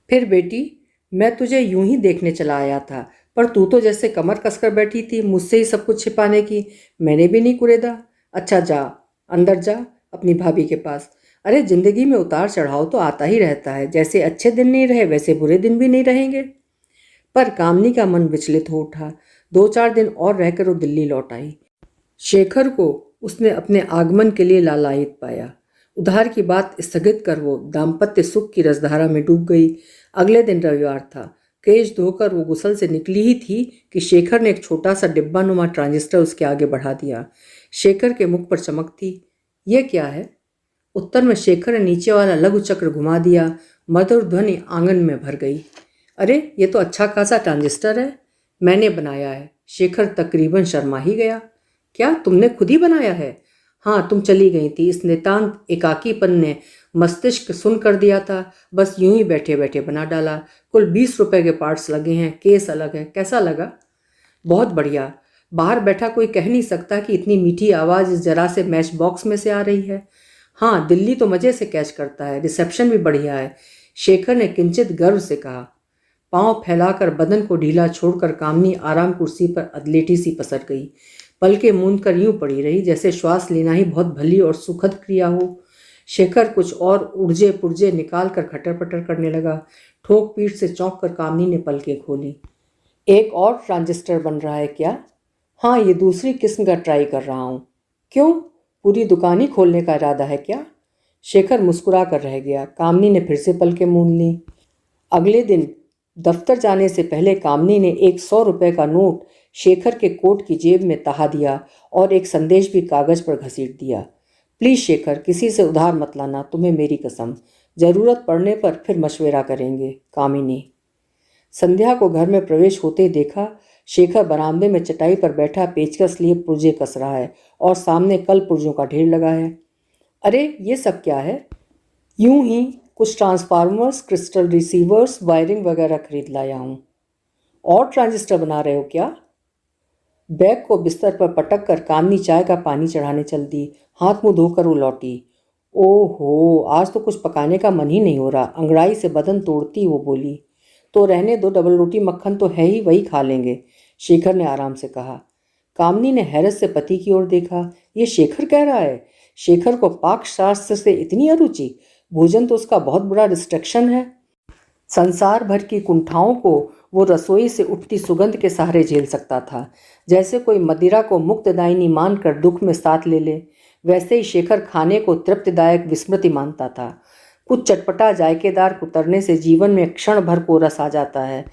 फिर बेटी, मैं तुझे यूं ही देखने चला आया था, पर तू तो जैसे कमर कसकर बैठी थी मुझसे ही सब कुछ छिपाने की। मैंने भी नहीं कुरेदा। अच्छा जा, अंदर जा अपनी भाभी के पास। अरे जिंदगी में उतार चढ़ाव तो आता ही रहता है, जैसे अच्छे दिन नहीं रहे वैसे बुरे दिन भी नहीं रहेंगे। पर कामनी का मन विचलित हो उठा। 2-4 दिन और रहकर वो दिल्ली लौट आई। शेखर को उसने अपने आगमन के लिए लालायित पाया। उधार की बात स्थगित कर वो दाम्पत्य सुख की रसधारा में डूब गई। अगले दिन रविवार था। केश धोकर वो गुसल से निकली ही थी कि शेखर ने एक छोटा सा डिब्बानुमा ट्रांजिस्टर उसके आगे बढ़ा दिया। शेखर के मुख पर चमक थी। ये क्या है? उत्तर में शेखर ने नीचे वाला लघु चक्र घुमा दिया। मधुर ध्वनि आंगन में भर गई। अरे ये तो अच्छा खासा ट्रांजिस्टर है, मैंने बनाया है। शेखर तकरीबन शर्मा ही गया। क्या तुमने खुद ही बनाया है? हाँ, तुम चली गई थी। इस नितांत एकाकीपन ने मस्तिष्क सुन कर दिया था। बस यूं ही बैठे बैठे बना डाला। कुल 20 रुपए के पार्ट्स लगे हैं, केस अलग है। कैसा लगा? बहुत बढ़िया। बाहर बैठा कोई कह नहीं सकता कि इतनी मीठी आवाज़ इस जरा से मैच बॉक्स में से आ रही है। हाँ, दिल्ली तो मज़े से कैच करता है, रिसेप्शन भी बढ़िया है, शेखर ने किंचित गर्व से कहा। पांव फैलाकर बदन को ढीला छोड़कर कामनी आराम कुर्सी पर अधलेटी सी पसर गई। पलकें मूंद कर यूं पड़ी रही जैसे श्वास लेना ही बहुत भली और सुखद क्रिया हो। शेखर कुछ और उर्जे पुर्जे निकाल कर खटर पटर करने लगा। ठोक पीठ से चौंक कर कामनी ने पलकें खोली। एक और ट्रांजिस्टर बन रहा है क्या? हाँ, ये दूसरी किस्म का ट्राई कर रहा हूँ। क्यों, पूरी दुकान ही खोलने का इरादा है क्या? शेखर मुस्कुरा कर रह गया। कामनी ने फिर से पलकें मूंद ली। अगले दिन दफ्तर जाने से पहले कामनी ने एक 100 रुपये का नोट शेखर के कोट की जेब में तहा दिया और एक संदेश भी कागज पर घसीट दिया। प्लीज़ शेखर, किसी से उधार मत लाना, तुम्हें मेरी कसम। जरूरत पड़ने पर फिर मशवरा करेंगे। कामिनी। संध्या को घर में प्रवेश होते ही देखा। शेखर बरामदे में चटाई पर बैठा पेचकस लिए पुर्जे कस रहा है और सामने कल पुर्जों का ढेर लगा है। अरे ये सब क्या है? यूं ही कुछ ट्रांसफार्मर्स, क्रिस्टल रिसीवर्स, वायरिंग वगैरह खरीद लाया हूँ। और ट्रांजिस्टर बना रहे हो क्या? बैग को बिस्तर पर पटक कर कामनी चाय का पानी चढ़ाने चल दी। हाथ मुंह धोकर वो लौटी। ओहो, आज तो कुछ पकाने का मन ही नहीं हो रहा। अंगड़ाई से बदन तोड़ती वो बोली। तो रहने दो, डबल रोटी मक्खन तो है ही, वही खा लेंगे, शेखर ने आराम से कहा। कामनी ने हैरत से पति की ओर देखा। ये शेखर कह रहा है? शेखर को पाक शास्त्र से इतनी अरुचि? भोजन तो उसका बहुत बड़ा रिस्ट्रिक्शन है। संसार भर की कुंठाओं को वो रसोई से उठती सुगंध के सहारे झेल सकता था। जैसे कोई मदिरा को मुक्तदायिनी मानकर दुख में साथ ले ले, वैसे ही शेखर खाने को तृप्तिदायक विस्मृति मानता था। कुछ चटपटा जायकेदार कुतरने से जीवन में क्षण भर को रस आ जाता है।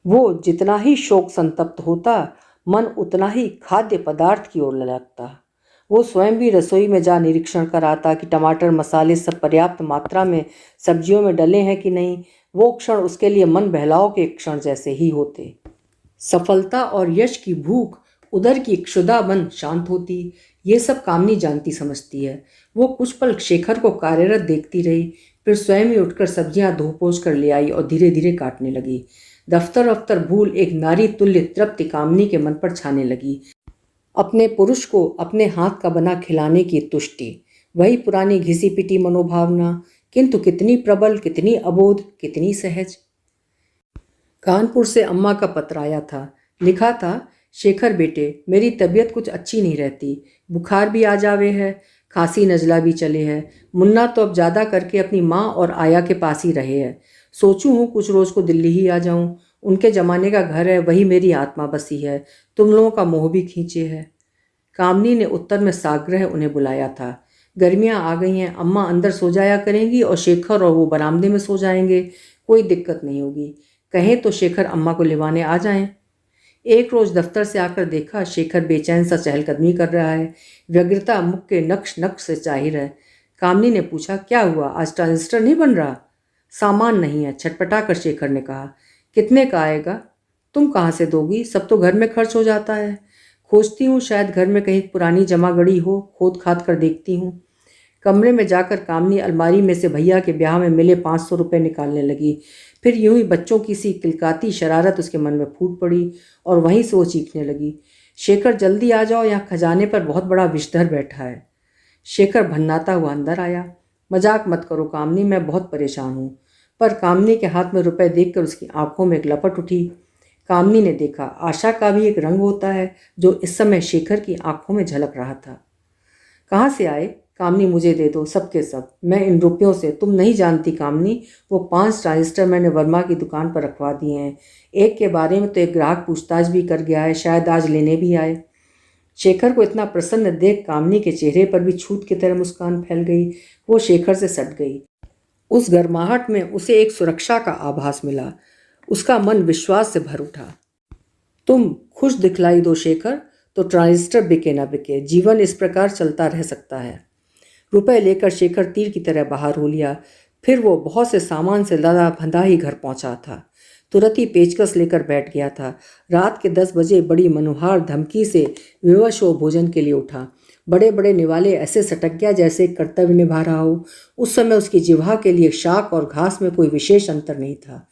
वो जितना ही शोक संतप्त होता, मन उतना ही खाद्य पदार्थ की ओर ललकता। वो स्वयं भी रसोई में जा निरीक्षण कर आता कि टमाटर मसाले सब पर्याप्त मात्रा में सब्जियों में डले हैं कि नहीं। वो क्षण उसके लिए मन बहलाव के क्षण जैसे ही होते। सफलता और यश की भूख उदर की क्षुधा बन शांत होती। ये सब कामनी जानती समझती है। वो कुछ पल शेखर को कार्यरत देखती रही, फिर स्वयं ही उठकर सब्जियां धो पोंछ कर ले आई और धीरे धीरे काटने लगी। दफ्तर अफ्तर भूल एक नारी तुल्य तृप्ति कामनी के मन पर छाने लगी। अपने पुरुष को अपने हाथ का बना खिलाने की तुष्टि, वही पुरानी घिसी पिटी मनोभावना, किंतु कितनी प्रबल, कितनी अबोध, कितनी सहज। कानपुर से अम्मा का पत्र आया था। लिखा था, शेखर बेटे, मेरी तबीयत कुछ अच्छी नहीं रहती। बुखार भी आ जावे है, खांसी नजला भी चले है। मुन्ना तो अब ज़्यादा करके अपनी माँ और आया के पास ही रहे है। सोचूं हूँ कुछ रोज़ को दिल्ली ही आ जाऊँ। उनके जमाने का घर है, वही मेरी आत्मा बसी है। तुम लोगों का मोह भी खींचे है। कामनी ने उत्तर में साग्रह उन्हें बुलाया था। गर्मियाँ आ गई हैं, अम्मा अंदर सो जाया करेंगी और शेखर और वो बरामदे में सो जाएंगे। कोई दिक्कत नहीं होगी। कहें तो शेखर अम्मा को लिवाने आ जाएं। एक रोज़ दफ्तर से आकर देखा, शेखर बेचैन सा चहलकदमी कर रहा है। व्यग्रता मुख के नक्श नक्श से जाहिर है। कामनी ने पूछा, क्या हुआ, आज ट्रांजिस्टर नहीं बन रहा? सामान नहीं है, छटपटा कर शेखर ने कहा। कितने का आएगा? तुम कहाँ से दोगी? सब तो घर में खर्च हो जाता है। खोजती हूँ, शायद घर में कहीं पुरानी जमा गड़ी हो, खोद खाद कर देखती हूँ। कमरे में जाकर कामनी अलमारी में से भैया के ब्याह में मिले 500 रुपये निकालने लगी। फिर यूं ही बच्चों की सी किलकाती शरारत उसके मन में फूट पड़ी और वहीं से वो चीखने लगी, शेखर जल्दी आ जाओ, यहाँ खजाने पर बहुत बड़ा विषधर बैठा है। शेखर भन्नाता हुआ अंदर आया। मजाक मत करो कामनी, मैं बहुत परेशान हूँ। पर कामनी के हाथ में रुपए देखकर उसकी आंखों में एक लपट उठी। कामनी ने देखा, आशा का भी एक रंग होता है जो इस समय शेखर की आंखों में झलक रहा था। कहाँ से आए? कामनी, मुझे दे दो, सबके सब, मैं इन रुपयों से। तुम नहीं जानती कामनी, वो 5 ट्रांजिस्टर मैंने वर्मा की दुकान पर रखवा दिए हैं। एक के बारे में तो एक ग्राहक पूछताछ भी कर गया है, शायद आज लेने भी आए। शेखर को इतना प्रसन्न देख कामनी के चेहरे पर भी छूत की तरह मुस्कान फैल गई। वो शेखर से सट गई। उस गर्माहट में उसे एक सुरक्षा का आभास मिला। उसका मन विश्वास से भर उठा। तुम खुश दिखलाई दो शेखर, तो ट्रांजिस्टर बिके ना बिके, जीवन इस प्रकार चलता रह सकता है। रुपए लेकर शेखर तीर की तरह बाहर हो लिया। फिर वो बहुत से सामान से लदा भंदा ही घर पहुंचा था। तुरंत ही पेचकस लेकर बैठ गया था। रात के 10 बजे बड़ी मनोहार धमकी से विवश हो भोजन के लिए उठा। बड़े बड़े निवाले ऐसे सटक गया जैसे कर्तव्य निभा रहा हो। उस समय उसकी जिह्वा के लिए शाक और घास में कोई विशेष अंतर नहीं था।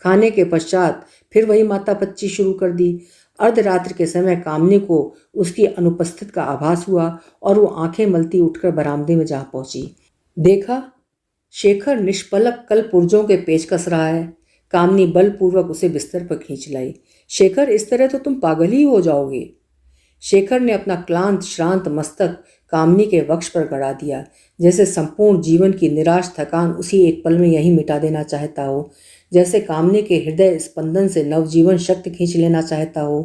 खाने के पश्चात फिर वही मातापच्ची शुरू कर दी। अर्धरात्रि के समय कामनी को उसकी अनुपस्थित का आभास हुआ और वो आंखें मलती उठकर बरामदे में जा पहुंची। देखा, शेखर निष्पलक कल पुर्जों के पेच कस रहा है। कामनी बलपूर्वक उसे बिस्तर पर खींच लाई। शेखर, इस तरह तो तुम पागल ही हो जाओगे। शेखर ने अपना क्लांत श्रांत मस्तक कामनी के वक्ष पर गड़ा दिया, जैसे संपूर्ण जीवन की निराश थकान उसी एक पल में यही मिटा देना चाहता हो, जैसे कामनी के हृदय स्पंदन से नवजीवन शक्ति खींच लेना चाहता हो।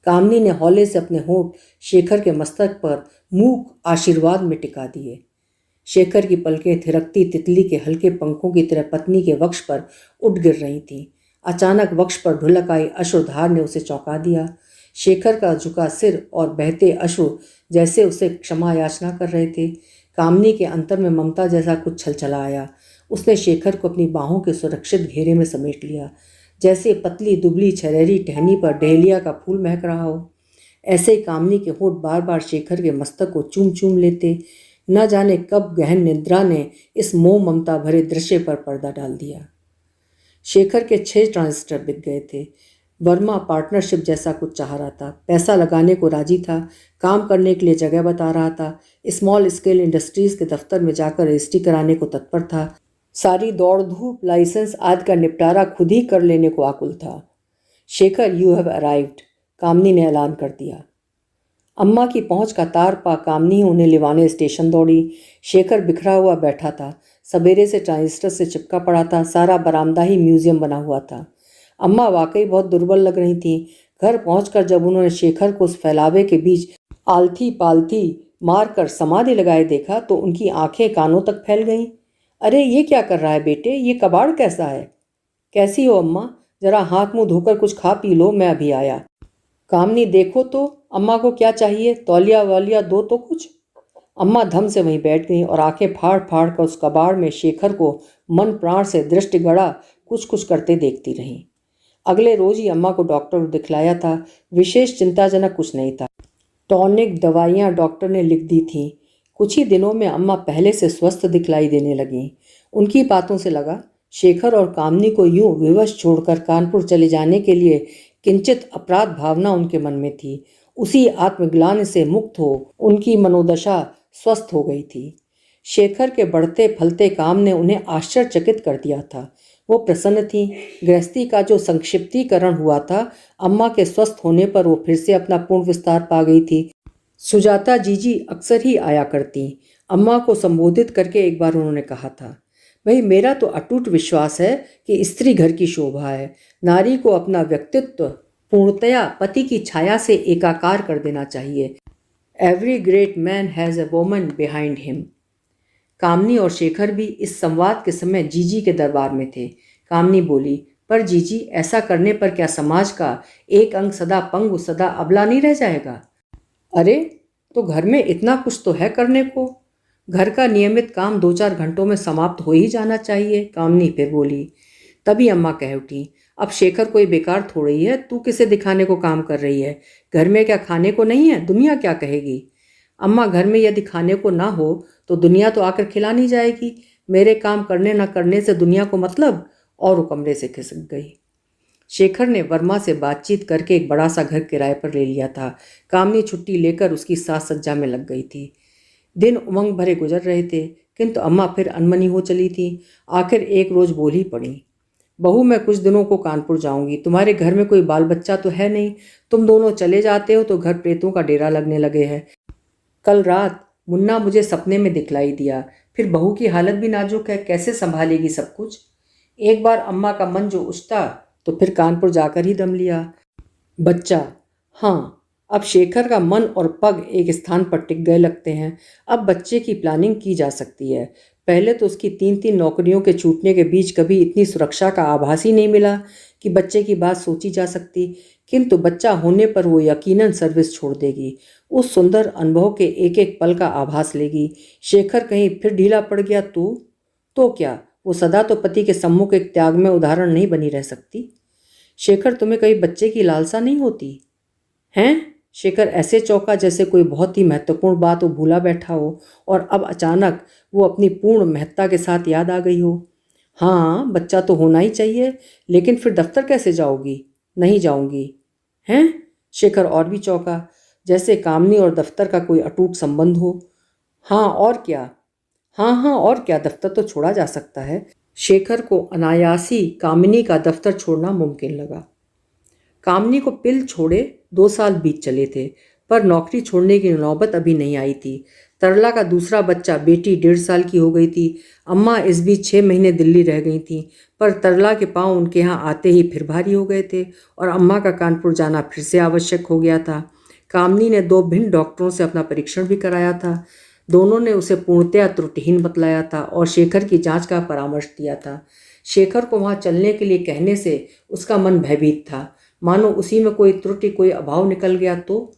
कामनी ने हौले से अपने होंठ शेखर के मस्तक पर मूक आशीर्वाद में टिका दिए। शेखर की पलकें थिरकती तितली के हल्के पंखों की तरह पत्नी के वक्ष पर उठ गिर रही थीं। अचानक वक्ष पर ढुलक आई अश्रुधार ने उसे चौंका दिया। शेखर का झुका सिर और बहते अश्रु जैसे उसे क्षमा याचना कर रहे थे। कामनी के अंतर में ममता जैसा कुछ छलछला आया। उसने शेखर को अपनी बाहों के सुरक्षित घेरे में समेट लिया, जैसे पतली दुबली छरेरी टहनी पर डहेलिया का फूल महक रहा हो। ऐसे ही कामनी के होंठ बार बार शेखर के मस्तक को चूम चूम लेते। न जाने कब गहन निद्रा ने इस मोह ममता भरे दृश्य पर पर्दा डाल दिया। शेखर के 6 ट्रांजिस्टर बिक गए थे। वर्मा पार्टनरशिप जैसा कुछ चाह रहा था, पैसा लगाने को राजी था, काम करने के लिए जगह बता रहा था, स्मॉल स्केल इंडस्ट्रीज के दफ्तर में जाकर रजिस्ट्री कराने को तत्पर था, सारी दौड़ धूप लाइसेंस आदि का निपटारा खुद ही कर लेने को आकुल था। शेखर, यू हैव अराइव्ड, कामनी ने ऐलान कर दिया। अम्मा की पहुंच का तार पा कामनी उन्हें लिवाने स्टेशन दौड़ी। शेखर बिखरा हुआ बैठा था, सवेरे से ट्रांजिस्टर से चिपका पड़ा था, सारा बरामदा ही म्यूजियम बना हुआ था। अम्मा वाकई बहुत दुर्बल लग रही थीं। घर पहुंचकर जब उन्होंने शेखर को उस फैलावे के बीच आलथी पालथी मारकर समाधि लगाए देखा तो उनकी आंखें कानों तक फैल गईं। अरे ये क्या कर रहा है बेटे, ये कबाड़ कैसा है? कैसी हो अम्मा? जरा हाथ मुंह धोकर कुछ खा पी लो, मैं अभी आया। कामनी, देखो तो अम्मा को क्या चाहिए, तौलिया वालिया दो तो कुछ। अम्मा धम से वहीं बैठ गईं और आंखें फाड़ फाड़ कर उस कबाड़ में शेखर को मन प्राण से दृष्टि गड़ा कुछ कुछ करते देखती रहीं। अगले रोज ही अम्मा को डॉक्टर को दिखलाया था। विशेष चिंताजनक कुछ नहीं था। टॉनिक दवाइयाँ डॉक्टर ने लिख दी थीं। कुछ ही दिनों में अम्मा पहले से स्वस्थ दिखलाई देने लगीं। उनकी बातों से लगा शेखर और कामनी को यूं विवश छोड़कर कानपुर चले जाने के लिए किंचित अपराध भावना उनके मन में थी। उसी आत्मग्लानि से मुक्त हो उनकी मनोदशा स्वस्थ हो गई थी। शेखर के बढ़ते फलते काम ने उन्हें आश्चर्यचकित कर दिया था। वो प्रसन्न थी। गृहस्थी का जो संक्षिप्तीकरण हुआ था, अम्मा के स्वस्थ होने पर वो फिर से अपना पूर्ण विस्तार पा गई थी। सुजाता जीजी अक्सर ही आया करती। अम्मा को संबोधित करके एक बार उन्होंने कहा था, भाई मेरा तो अटूट विश्वास है कि स्त्री घर की शोभा है। नारी को अपना व्यक्तित्व पूर्णतया पति की छाया से एकाकार कर देना चाहिए। Every great man has a woman behind him. Kamini और शेखर भी इस संवाद के समय जीजी के दरबार में थे। कामनी बोली, पर जीजी ऐसा करने पर क्या समाज का एक अंग सदा पंगु सदा अबला नहीं रह जाएगा? अरे तो घर में इतना कुछ तो है करने को। घर का नियमित काम 2-4 घंटों में समाप्त हो ही जाना चाहिए। कामनी फिर बोली। तभी अम्मा कह उठी, अब शेखर कोई बेकार थोड़ी है, तू किसे दिखाने को काम कर रही है? घर में क्या खाने को नहीं है? दुनिया क्या कहेगी? अम्मा, घर में यदि खाने को ना हो तो दुनिया तो आकर खिला नहीं जाएगी। मेरे काम करने न करने से दुनिया को मतलब। और वो कमरे से खिसक गई। शेखर ने वर्मा से बातचीत करके एक बड़ा सा घर किराए पर ले लिया था। कामनी छुट्टी लेकर उसकी साज सज्जा में लग गई थी। दिन उमंग भरे गुजर रहे थे, किंतु अम्मा फिर अनमनी हो चली थी। आखिर एक रोज बोल ही पड़ी, बहू मैं कुछ दिनों को कानपुर जाऊंगी। तुम्हारे घर में कोई बाल बच्चा तो है नहीं। तुम दोनों चले जाते हो तो घर प्रेतों का डेरा लगने लगे है। कल रात मुन्ना मुझे सपने में दिखलाई दिया। फिर बहू की हालत भी नाजुक है, कैसे संभालेगी सब कुछ? एक बार अम्मा का मन जो उछता तो फिर कानपुर जाकर ही दम लिया। बच्चा, हाँ, अब शेखर का मन और पग एक स्थान पर टिक गए लगते हैं। अब बच्चे की प्लानिंग की जा सकती है। पहले तो उसकी 3-3 नौकरियों के छूटने के बीच कभी इतनी सुरक्षा का आभास ही नहीं मिला कि बच्चे की बात सोची जा सकती। किंतु बच्चा होने पर वो यकीनन सर्विस छोड़ देगी। उस सुंदर अनुभव के एक एक पल का आभास लेगी। शेखर कहीं फिर ढीला पड़ गया तो क्या वो सदा तो पति के सम्मुख एक त्याग में उदाहरण नहीं बनी रह सकती? शेखर, तुम्हें कहीं बच्चे की लालसा नहीं होती हैं? शेखर ऐसे चौंका जैसे कोई बहुत ही महत्वपूर्ण बात वो भूला बैठा हो और अब अचानक वो अपनी पूर्ण महत्ता के साथ याद आ गई हो। हाँ, बच्चा तो होना ही चाहिए, लेकिन फिर दफ्तर कैसे जाओगी? नहीं जाऊंगी। हैं? शेखर और भी चौंका, जैसे कामनी और दफ्तर का कोई अटूट संबंध हो। हाँ और क्या? हाँ और क्या, दफ्तर तो छोड़ा जा सकता है। शेखर को अनायासी कामिनी का दफ्तर छोड़ना मुमकिन लगा। कामनी को पिल छोड़े 2 साल बीत चले थे, पर नौकरी छोड़ने की नौबत अभी नहीं आई थी। तरला का दूसरा बच्चा, बेटी 1.5 साल की हो गई थी। अम्मा इस बीच 6 महीने दिल्ली रह गई थीं, पर तरला के पांव उनके यहाँ आते ही फिर भारी हो गए थे और अम्मा का कानपुर जाना फिर से आवश्यक हो गया था। कामनी ने 2 भिन्न डॉक्टरों से अपना परीक्षण भी कराया था। दोनों ने उसे पूर्णतया त्रुटिहीन बतलाया था और शेखर की जांच का परामर्श दिया था। शेखर को वहाँ चलने के लिए कहने से उसका मन भयभीत था, मानो उसी में कोई त्रुटि कोई अभाव निकल गया तो।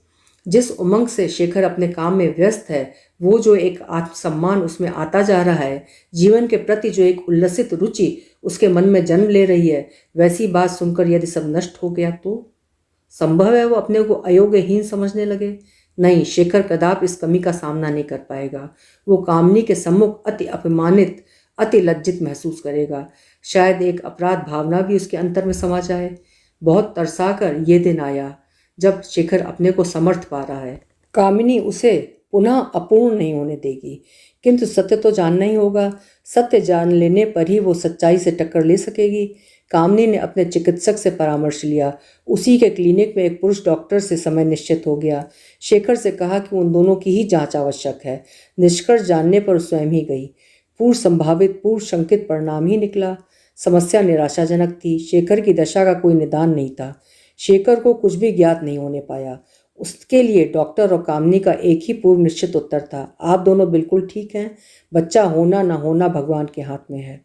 जिस उमंग से शेखर अपने काम में व्यस्त है, वो जो एक आत्मसम्मान उसमें आता जा रहा है, जीवन के प्रति जो एक उल्लसित रुचि उसके मन में जन्म ले रही है, वैसी बात सुनकर यदि सब नष्ट हो गया तो संभव है वो अपने को अयोग्यहीन समझने लगे। नहीं, शेखर कदापि इस कमी का सामना नहीं कर पाएगा। वो कामनी के सम्मुख अति अपमानित, अति लज्जित महसूस करेगा। शायद एक अपराध भावना भी उसके अंतर में समा जाए। बहुत तरसाकर ये दिन आया जब शेखर अपने को समर्थ पा रहा है। कामिनी उसे पुनः अपूर्ण नहीं होने देगी, किंतु सत्य तो जानना ही होगा। सत्य जान लेने पर ही वो सच्चाई से टक्कर ले सकेगी। कामिनी ने अपने चिकित्सक से परामर्श लिया। उसी के क्लिनिक में एक पुरुष डॉक्टर से समय निश्चित हो गया। शेखर से कहा कि उन दोनों की ही जांच आवश्यक है। निष्कर्ष जानने पर स्वयं ही गई। पूर्व संभावित, पूर्व शंकित परिणाम ही निकला। समस्या निराशाजनक थी। शेखर की दशा का कोई निदान नहीं था। शेखर को कुछ भी ज्ञात नहीं होने पाया। उसके लिए डॉक्टर और कामिनी का एक ही पूर्व निश्चित उत्तर था, आप दोनों बिल्कुल ठीक हैं। बच्चा होना न होना भगवान के हाथ में है।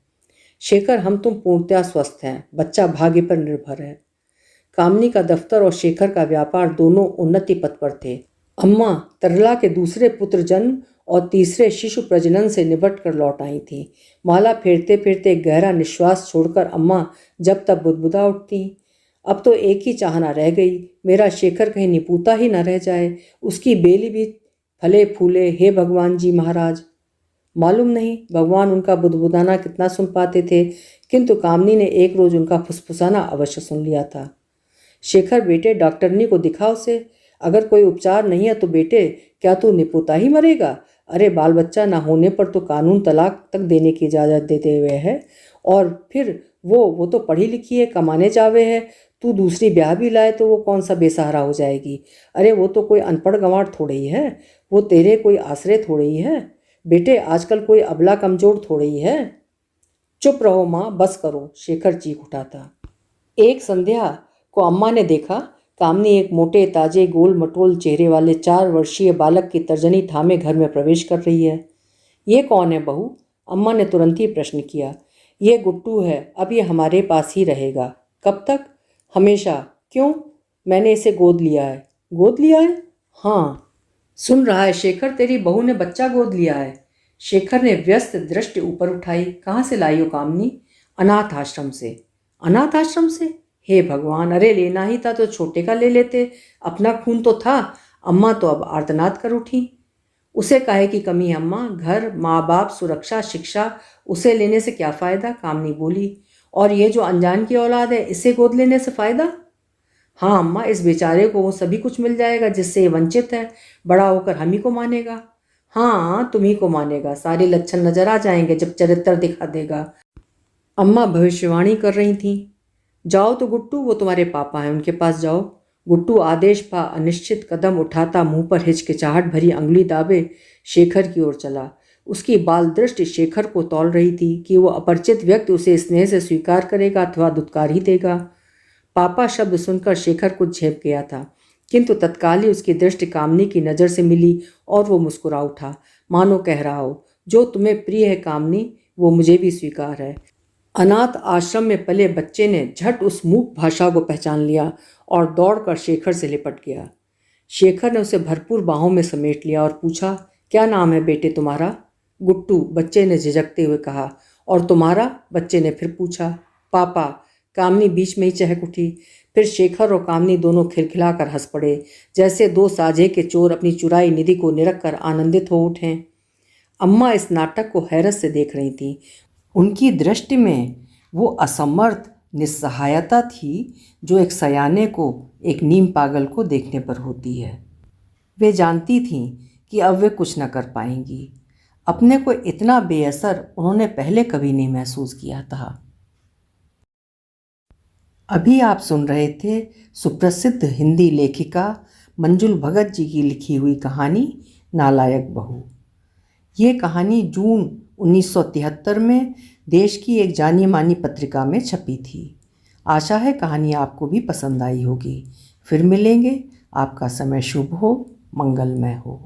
शेखर, हम तुम पूर्णतया स्वस्थ हैं। बच्चा भाग्य पर निर्भर है। कामिनी का दफ्तर और शेखर का व्यापार दोनों उन्नति पथ पर थे। अम्मा तरला के दूसरे पुत्र जन्म और तीसरे शिशु प्रजनन से निपट कर लौट आई थीं। माला फेरते फेरते गहरा निश्वास छोड़कर अम्मा जब तब बुदबुदा उठती, अब तो एक ही चाहना रह गई, मेरा शेखर कहीं निपूता ही न रह जाए, उसकी बेली भी फले फूले। हे भगवान जी महाराज। मालूम नहीं भगवान उनका बुदबुदाना कितना सुन पाते थे, किंतु कामिनी ने एक रोज उनका फुसफुसाना अवश्य सुन लिया था। शेखर बेटे, डॉक्टरनी को दिखा उसे। अगर कोई उपचार नहीं है तो बेटे, क्या तू निपुता ही मरेगा? अरे बाल बच्चा ना होने पर तो कानून तलाक तक देने की इजाज़त देते हुए है। और फिर वो तो पढ़ी लिखी है, कमाने जावे है। तू दूसरी ब्याह भी लाए तो वो कौन सा बेसहारा हो जाएगी? अरे वो तो कोई अनपढ़ गंवार थोड़े ही है, वो तेरे कोई आश्रय थोड़े ही है। बेटे, आजकल कोई अबला कमजोर थोड़े ही है। चुप रहो माँ, बस करो, शेखर चीख उठा था। एक संध्या को अम्मा ने देखा, कामिनी एक मोटे ताजे गोल मटोल चेहरे वाले 4 वर्षीय बालक की तर्जनी थामे घर में प्रवेश कर रही है। ये कौन है बहू? अम्मा ने तुरंत ही प्रश्न किया। ये गुट्टू है, अब ये हमारे पास ही रहेगा। कब तक? हमेशा। क्यों? मैंने इसे गोद लिया है। गोद लिया है? हाँ, सुन रहा है शेखर, तेरी बहू ने बच्चा गोद लिया है। शेखर ने व्यस्त दृष्टि ऊपर उठाई। कहाँ से लाई हो कामिनी? अनाथ आश्रम से। अनाथ आश्रम से? हे भगवान, अरे लेना ही था तो छोटे का ले लेते, अपना खून तो था। अम्मा तो अब आर्तनाद कर उठी। उसे काहे की कमी है अम्मा? घर, माँ बाप, सुरक्षा, शिक्षा, उसे लेने से क्या फ़ायदा? कामिनी बोली। और ये जो अनजान की औलाद है, इसे गोद लेने से फ़ायदा? हाँ अम्मा, इस बेचारे को वो सभी कुछ मिल जाएगा जिससे ये वंचित है। बड़ा होकर हम ही को मानेगा। हाँ, तुम ही को मानेगा। सारे लक्षण नजर आ जाएंगे जब चरित्र दिखा देगा। अम्मा भविष्यवाणी कर रही थीं। जाओ तो गुट्टू, वो तुम्हारे पापा हैं, उनके पास जाओ। गुट्टू आदेश पा अनिश्चित कदम उठाता मुंह पर हिचकिचाहट भरी अंगुली दाबे शेखर की ओर चला। उसकी बाल दृष्टि शेखर को तौल रही थी कि वो अपरिचित व्यक्ति उसे स्नेह से स्वीकार करेगा अथवा दुत्कार ही देगा। पापा शब्द सुनकर शेखर कुछ झेप गया था, किंतु तत्काल ही उसकी दृष्टि कामिनी की नज़र से मिली और वो मुस्कुरा उठा, मानो कह रहा हो, जो तुम्हें प्रिय है कामिनी, वो मुझे भी स्वीकार है। अनाथ आश्रम में पले बच्चे ने झट उस मूक भाषा को पहचान लिया और दौड़कर शेखर से लिपट गया। शेखर ने उसे भरपूर बाहों में समेट लिया और पूछा, क्या नाम है बेटे तुम्हारा? गुट्टू, बच्चे ने झिझकते हुए कहा। और तुम्हारा? बच्चे ने फिर पूछा। पापा। कामिनी बीच में ही चहक उठी। फिर शेखर और कामिनी दोनों खिलखिलाकर हंस पड़े, जैसे 2 साझे के चोर अपनी चुराई निधि को निरख कर आनंदित हो उठें। अम्मा इस नाटक को हैरत से देख रही थीं। उनकी दृष्टि में वो असमर्थ निस्सहायता थी जो एक सयाने को, एक नीम पागल को देखने पर होती है। वे जानती थीं कि अब वे कुछ न कर पाएंगी। अपने को इतना बेअसर उन्होंने पहले कभी नहीं महसूस किया था। अभी आप सुन रहे थे सुप्रसिद्ध हिंदी लेखिका मंजुल भगत जी की लिखी हुई कहानी नालायक बहू। ये कहानी जून 1973 में देश की एक जानी मानी पत्रिका में छपी थी। आशा है कहानी आपको भी पसंद आई होगी। फिर मिलेंगे। आपका समय शुभ हो, मंगलमय हो।